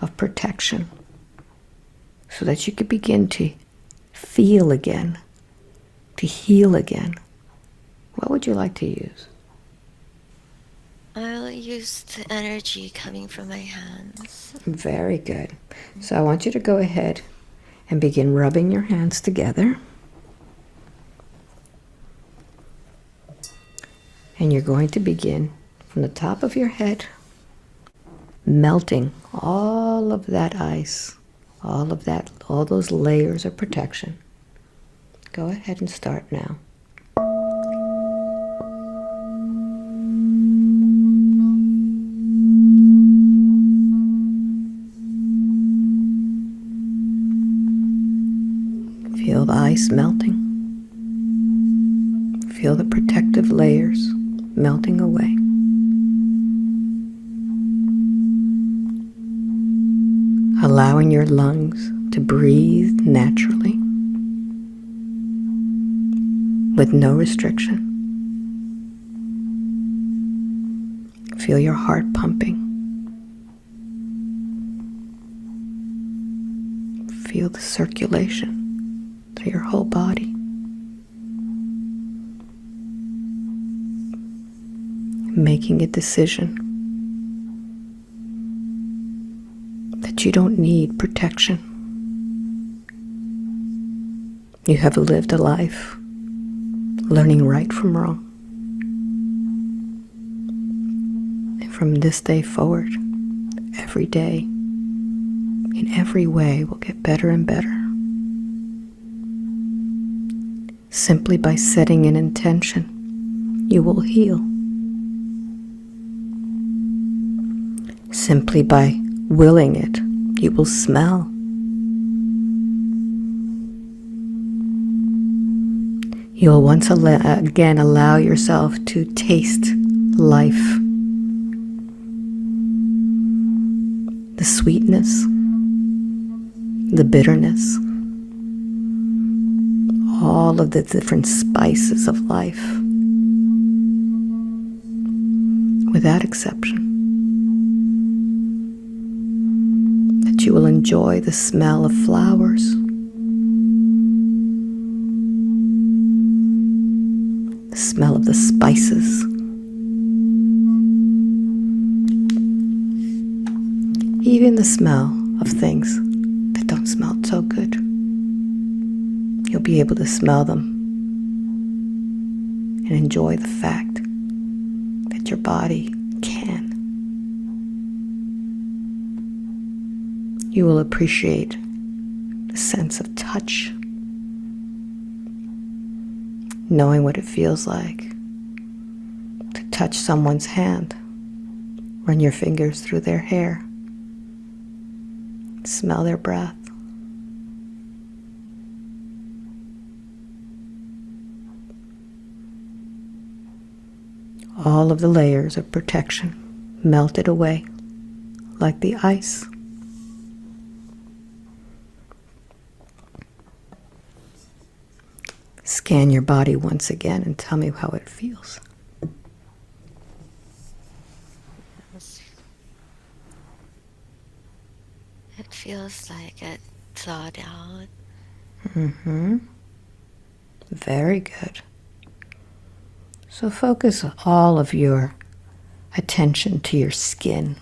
of protection so that you can begin to feel again, to heal again. What would you like to use? I'll use the energy coming from my hands. Very good. So I want you to go ahead and begin rubbing your hands together. And you're going to begin from the top of your head, melting all of that ice, all those layers of protection. Go ahead and start now. Feel the ice melting. Feel the protective layers melting away. Allowing your lungs to breathe naturally with no restriction. Feel your heart pumping. Feel the circulation through your whole body. Making a decision that you don't need protection. You have lived a life learning right from wrong. And from this day forward, every day, in every way, will get better and better. Simply by setting an intention, you will heal. Simply by willing it, you will smell. You'll once again allow yourself to taste life. The sweetness, the bitterness, all of the different spices of life, without exception. That you will enjoy the smell of flowers, the smell of the spices, even the smell of things that don't smell so good. You'll be able to smell them and enjoy the fact that your body can. You will appreciate the sense of touch, knowing what it feels like to touch someone's hand, run your fingers through their hair, smell their breath. All of the layers of protection melted away like the ice. Scan your body once again and tell me how it feels. It feels like it thawed out. Very good. So focus all of your attention to your skin.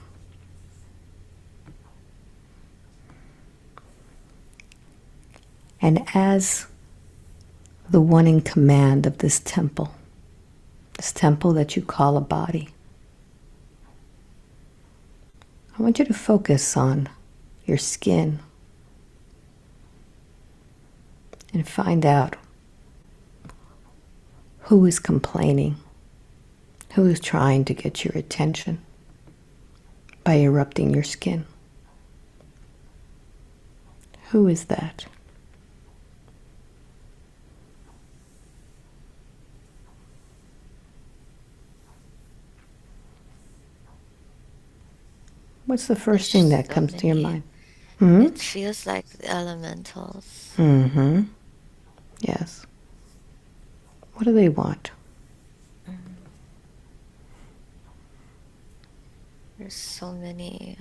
And as the one in command of this temple that you call a body, I want you to focus on your skin and find out who is complaining, who is trying to get your attention by erupting your skin. Who is that? What's the first thing that comes to your mind? It feels like the elementals. Yes. What do they want? There's so many.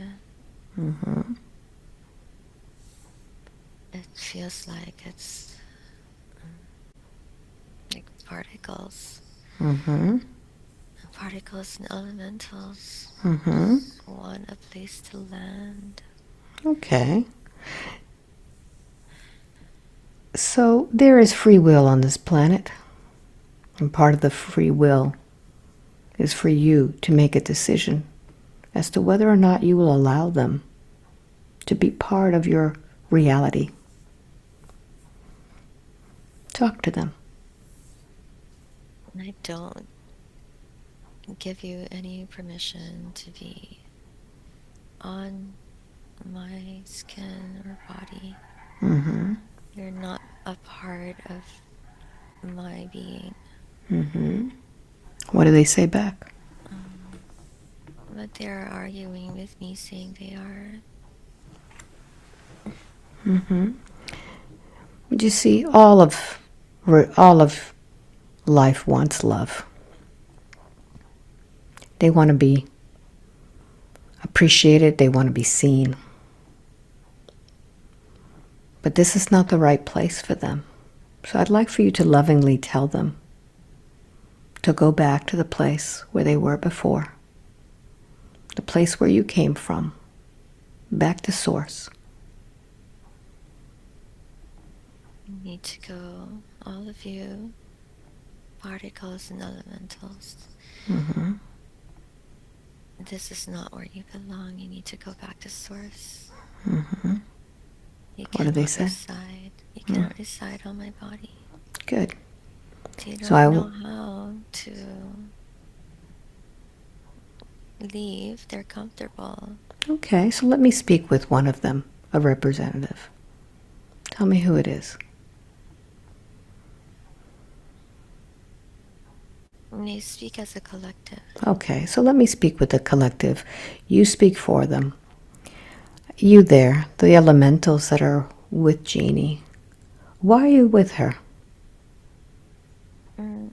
It feels like it's like particles. Particles and elementals want a place to land. Okay. So there is free will on this planet. And part of the free will is for you to make a decision as to whether or not you will allow them to be part of your reality. Talk to them. I don't give you any permission to be on my skin or body. You're not a part of my being. What do they say back? But they're arguing with me, saying they are. You see, all of life wants love. They want to be appreciated. They want to be seen. But this is not the right place for them. So I'd like for you to lovingly tell them to go back to the place where they were before, the place where you came from, back to source. You need to go, all of you, particles and elementals. Mm-hmm. This is not where you belong. You need to go back to source. Mm-hmm. You What do they cannot say? reside. You cannot reside on my body. Good. You So don't know how to leave. They're comfortable. Okay, so let me speak with one of them, a representative. Tell me who it is. They speak as a collective. Okay, so let me speak with the collective. You speak for them. You there, the elementals that are with Jeannie. Why are you with her? Mm.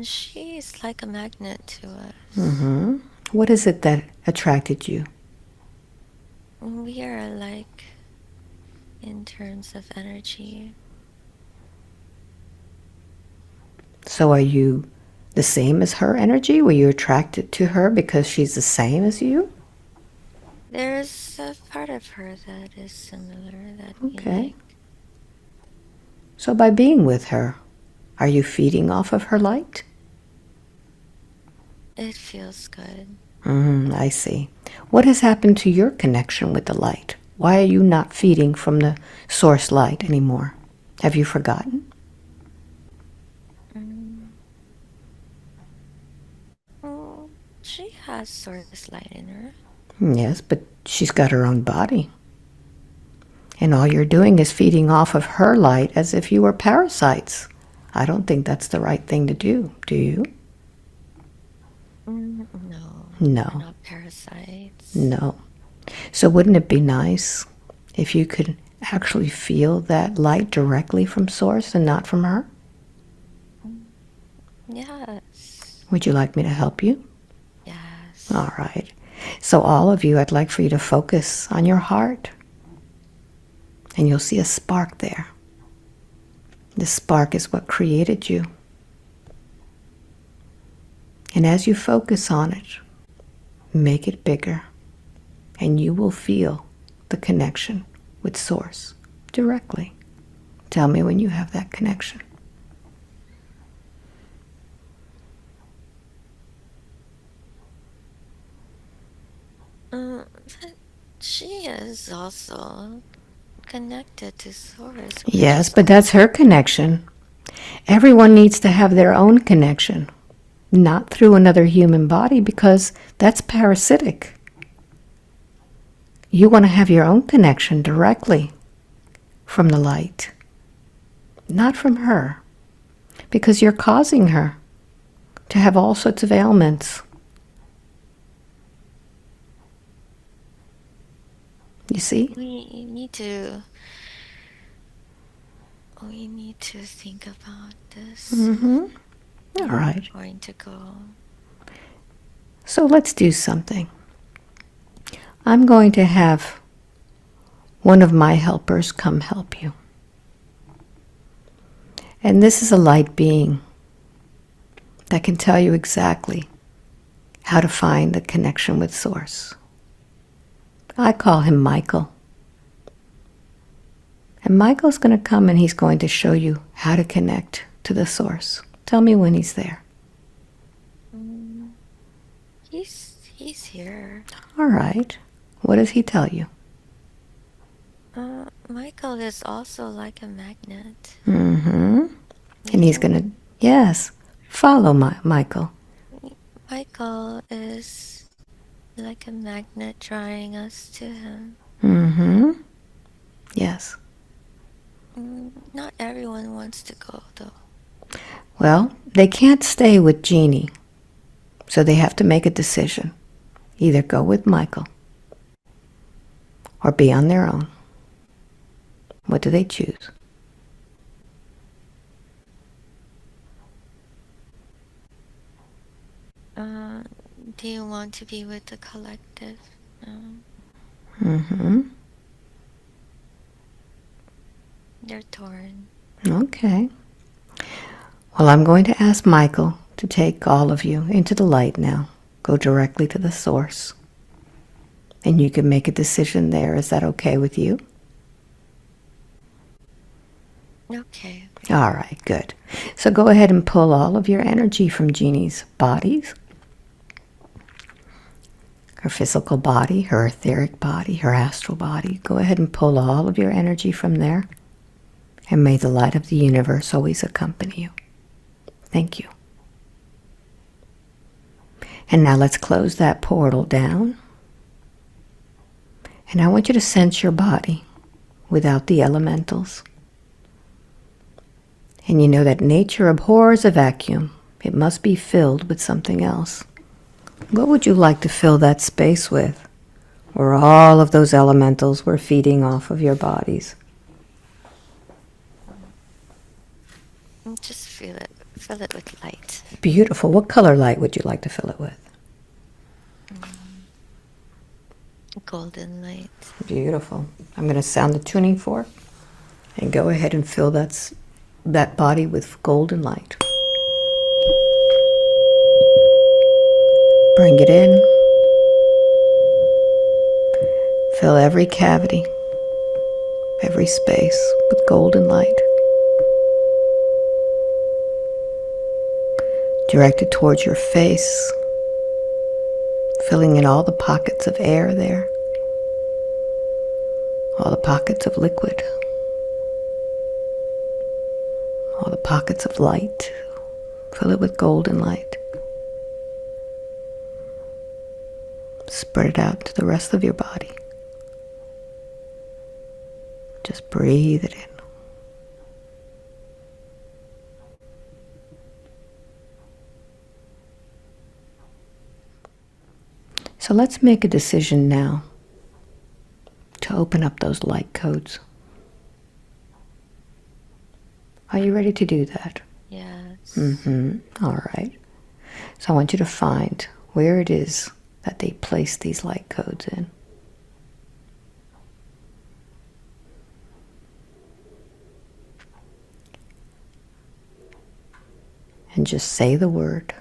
She is like a magnet to us. Mm-hmm. What is it that attracted you? We are alike in terms of energy. So are you the same as her energy? Were you attracted to her because she's the same as you? There's a part of her that is similar that we Okay. like. So by being with her, are you feeding off of her light? It feels good. I see. What has happened to your connection with the light? Why are you not feeding from the source light anymore? Have you forgotten? Mm. Oh, she has source light in her. Yes, but she's got her own body. And all you're doing is feeding off of her light as if you were parasites. I don't think that's the right thing to do you? No, No. we're not parasites. No. So wouldn't it be nice if you could actually feel that light directly from source and not from her? Yes. Would you like me to help you? Yes. All right. So all of you, I'd like for you to focus on your heart. And you'll see a spark there. This spark is what created you. And as you focus on it, make it bigger. And you will feel the connection with source directly. Tell me when you have that connection. But she is also connected to source. Yes, but that's her connection. Everyone needs to have their own connection, not through another human body, because that's parasitic. You want to have your own connection directly from the light, not from her, because you're causing her to have all sorts of ailments. You see? We need to think about this. All right. We're going to go. So let's do something. I'm going to have one of my helpers come help you. And this is a light being that can tell you exactly how to find the connection with Source. I call him Michael. And Michael's going to come and he's going to show you how to connect to the Source. Tell me when he's there. He's here. All right. What does he tell you? Michael is also like a magnet. And he's going to, yes, follow Michael. Michael is like a magnet drawing us to him. Yes. Not everyone wants to go, though. Well, they can't stay with Jeannie, so they have to make a decision. Either go with Michael or be on their own. What do they choose? Do you want to be with the collective? They're torn. Okay. Well, I'm going to ask Michael to take all of you into the light now. Go directly to the source. And you can make a decision there. Is that okay with you? Okay. All right, good. So go ahead and pull all of your energy from Jeannie's bodies. Her physical body, her etheric body, her astral body. Go ahead and pull all of your energy from there. And may the light of the universe always accompany you. Thank you. And now let's close that portal down. And I want you to sense your body without the elementals. And you know that nature abhors a vacuum. It must be filled with something else. What would you like to fill that space with, where all of those elementals were feeding off of your bodies? Just fill it with light. Beautiful. What color light would you like to fill it with? Golden light. Beautiful. I'm going to sound the tuning fork and go ahead and fill that body with golden light. Bring it in. Fill every cavity, every space with golden light. Direct it towards your face, filling in all the pockets of air there, all the pockets of liquid, all the pockets of light. Fill it with golden light. Spread it out to the rest of your body. Just breathe it in. So let's make a decision now to open up those light codes. Are you ready to do that? Yes. All right. So I want you to find where it is that they place these light codes in. And just say the word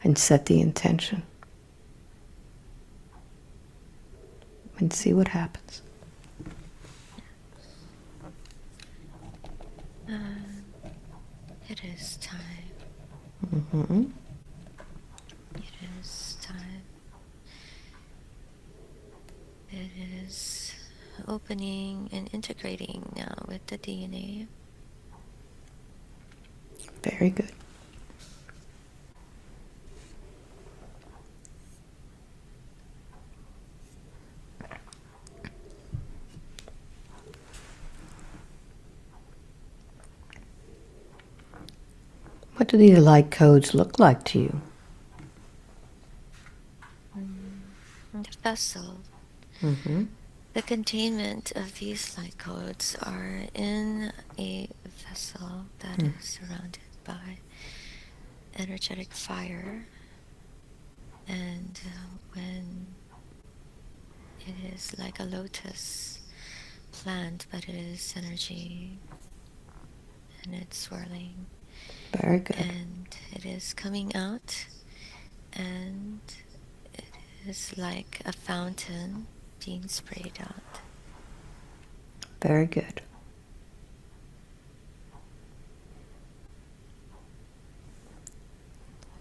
and set the intention. And see what happens. It is time. It is time. It is opening and integrating now with the DNA. Very good. What do these light codes look like to you? The vessel. The containment of these light codes are in a vessel that is surrounded by energetic fire. And when it is like a lotus plant, but it is energy and it's swirling. Very good. And it is coming out, and it is like a fountain being sprayed out. Very good.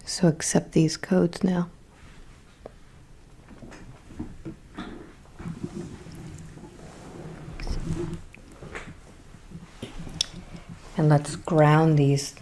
So accept these codes now. And let's ground these.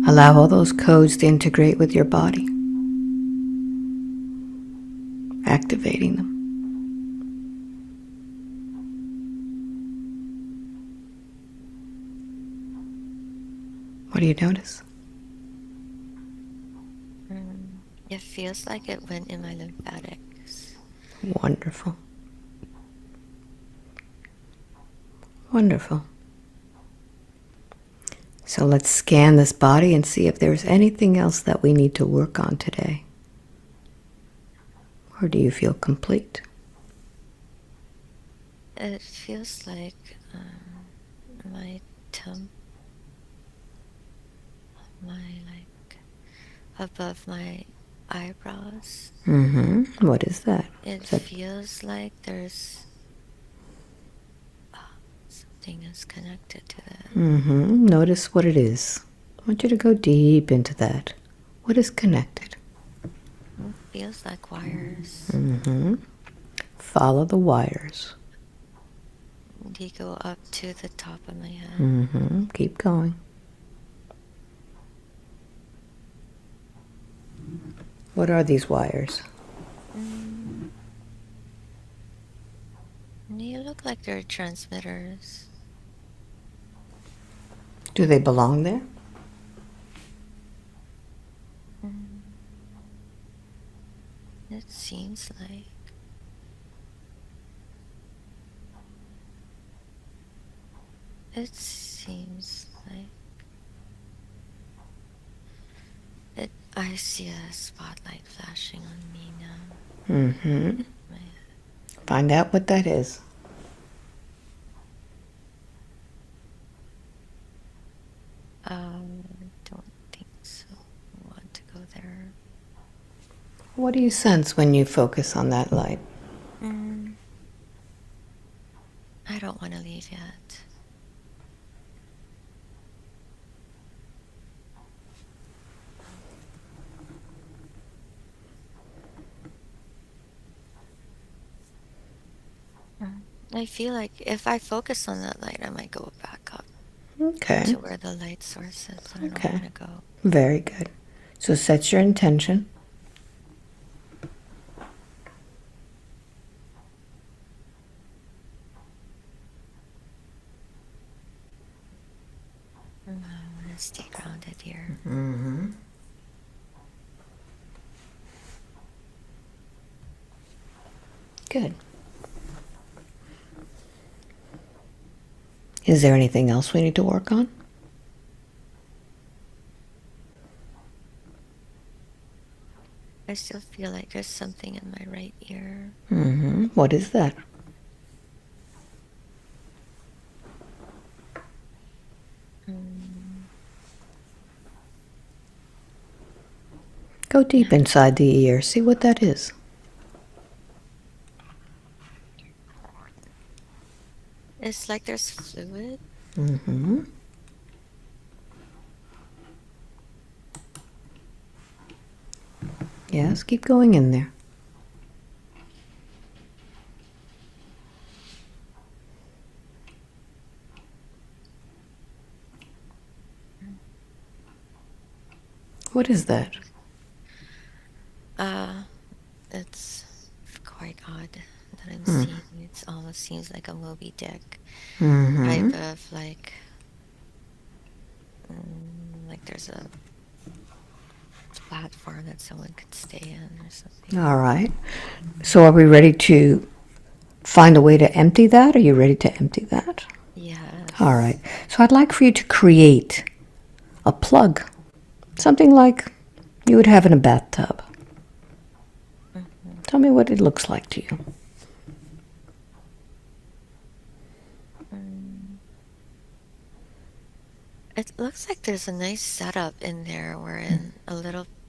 Allow all those codes to integrate with your body. activating them. What do you notice? It feels like it went in my lymphatics. Wonderful. Wonderful. So let's scan this body and see if there's anything else that we need to work on today. Or do you feel complete? It feels like my above my eyebrows. Mm-hmm. What is that? It Is that... feels like there's something is connected to that. Mm-hmm. Notice what it is. I want you to go deep into that. What is connected? It feels like wires. Mm-hmm. Follow the wires. They go up to the top of my head. Mm-hmm. Keep going. What are these wires? They look like they're transmitters. Do they belong there? It seems like. It seems like. I see a spotlight flashing on me now. Mm-hmm. Find out what that is. I don't think so. I want to go there. What do you sense when you focus on that light? I don't want to leave yet. I feel like if I focus on that light, I might go back up to where the light source is. I don't want to go. Very good. So set your intention. I want to stay grounded here. Mm-hmm. Good. Is there anything else we need to work on? I still feel like there's something in my right ear. Mm-hmm. What is that? Go deep inside the ear. See what that is. It's like there's fluid. Mm-hmm. Yes, keep going in there. What is that? It's quite odd that I'm seeing. It almost seems like a Moby Dick type of like there's a platform that someone could stay in or something. All right. So are we ready to find a way to empty that? Are you ready to empty that? Yes. All right. So I'd like for you to create a plug. Something like you would have in a bathtub. Tell me what it looks like to you. It looks like there's a nice setup in there wherein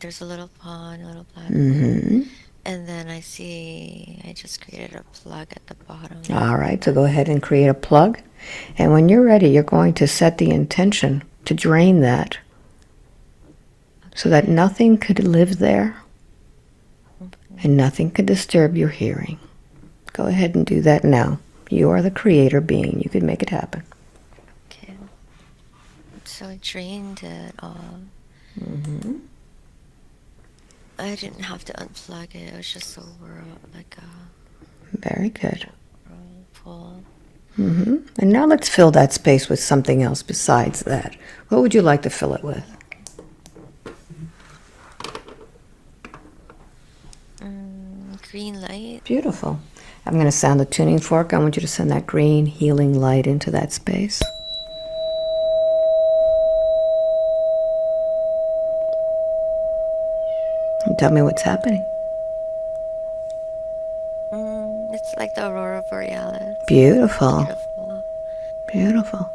there's a little pond, a little platform. And then I just created a plug at the bottom. All right, so go ahead and create a plug. And when you're ready, you're going to set the intention to drain that so that nothing could live there and nothing could disturb your hearing. Go ahead and do that now. You are the creator being. You can make it happen. Okay. So I drained it all. I didn't have to unplug it. It was just a whirl, like a Very good. whirlpool. And now let's fill that space with something else besides that. What would you like to fill it with? Green light. Beautiful. I'm going to sound the tuning fork. I want you to send that green healing light into that space. And tell me what's happening. It's like the aurora borealis. Beautiful. Beautiful. Beautiful.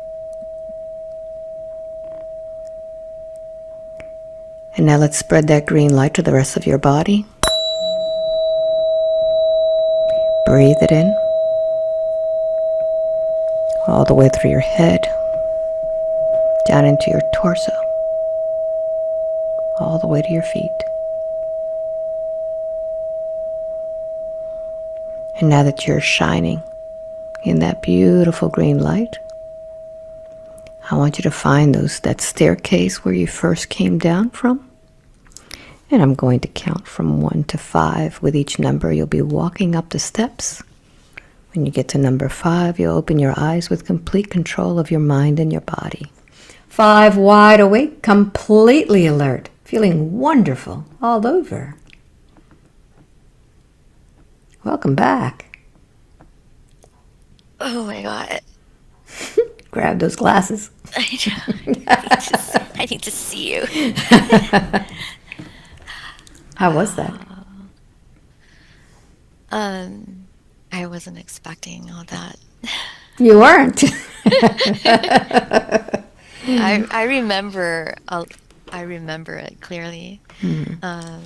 And now let's spread that green light to the rest of your body. Breathe it in. All the way through your head. Down into your torso. All the way to your feet. And now that you're shining in that beautiful green light, I want you to find that staircase where you first came down from. And I'm going to count from 1 to 5. With each number, you'll be walking up the steps. When you get to number 5, you'll open your eyes with complete control of your mind and your body. 5, wide awake, completely alert, feeling wonderful all over. Welcome back. Oh my God. Grab those glasses. I need to see you. How was that? I wasn't expecting all that. You weren't. I remember it clearly. Yeah,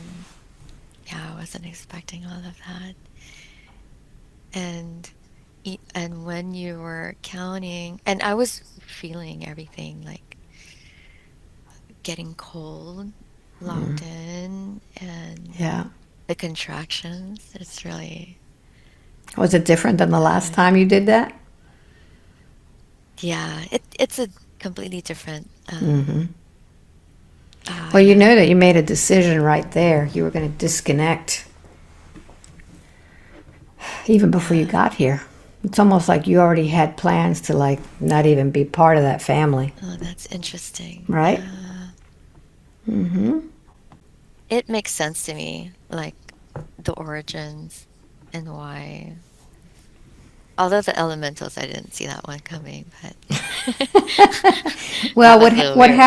I wasn't expecting all of that. And when you were counting, and I was feeling everything like getting cold, locked in, and Yeah. the contractions. It's really, Was it different than the last time you did that? yeah, it's a completely different. Well, you Yeah. know that you made a decision right there. You were going to disconnect even before you got here. It's almost like you already had plans to like not even be part of that family. Oh, that's interesting. Right? It makes sense to me, like the origins and why. Although the elementals, I didn't see that one coming, but Well, that was a little what weird.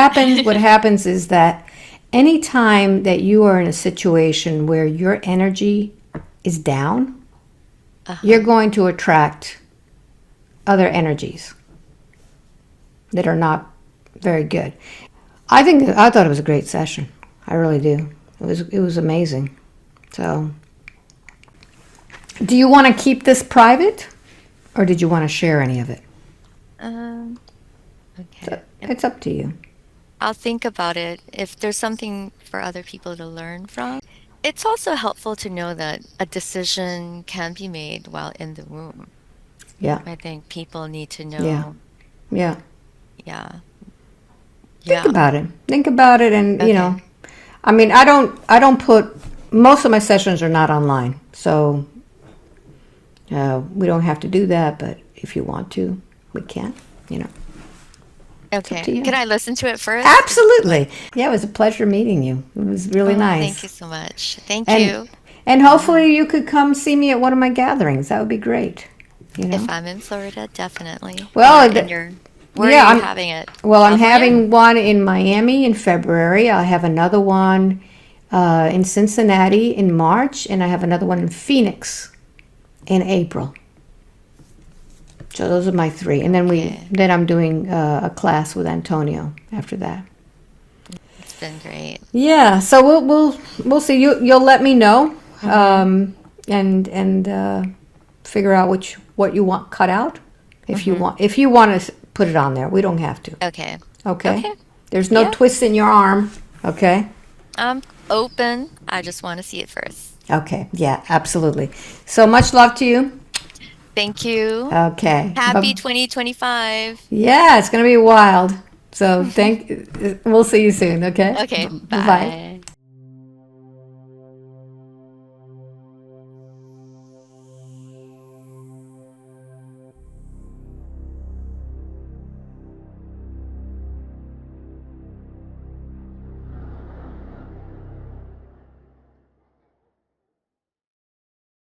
happens is that anytime that you are in a situation where your energy is down, you're going to attract other energies that are not very good. I thought it was a great session. I really do. It was amazing. So, do you want to keep this private, or did you want to share any of it? Okay. It's up to you. I'll think about it if there's something for other people to learn from. It's also helpful to know that a decision can be made while in the womb. Yeah. I think people need to Yeah. know. Yeah. Yeah. Think Yeah. about it. Think about it, and Okay. I mean, I don't put most of my sessions are not online, so we don't have to do that. But if you want to, we can. Okay. to you. Can I listen to it first? Absolutely. Yeah, it was a pleasure meeting you. It was really Oh, nice. thank you so much. Thank And you. and hopefully you could come see me at one of my gatherings. That would be great. If I'm in Florida, definitely. Well, Where yeah, are you having it? I'm California? having one in Miami in February. I have another one in Cincinnati in March, and I have another one in Phoenix in April. So those are my 3, and then then I'm doing a class with Antonio after that. It's been great. Yeah, so we'll see. You'll let me know, and figure out what you want cut out. If you want to put it on there, we don't have to. Okay. Okay. Okay. There's no Yeah. twist in your arm. Okay. I'm open. I just want to see it first. Okay. Yeah. Absolutely. So much love to you. Thank you. Okay. Happy 2025. Yeah, it's gonna be wild. So we'll see you soon. Okay. Okay. Bye. Bye.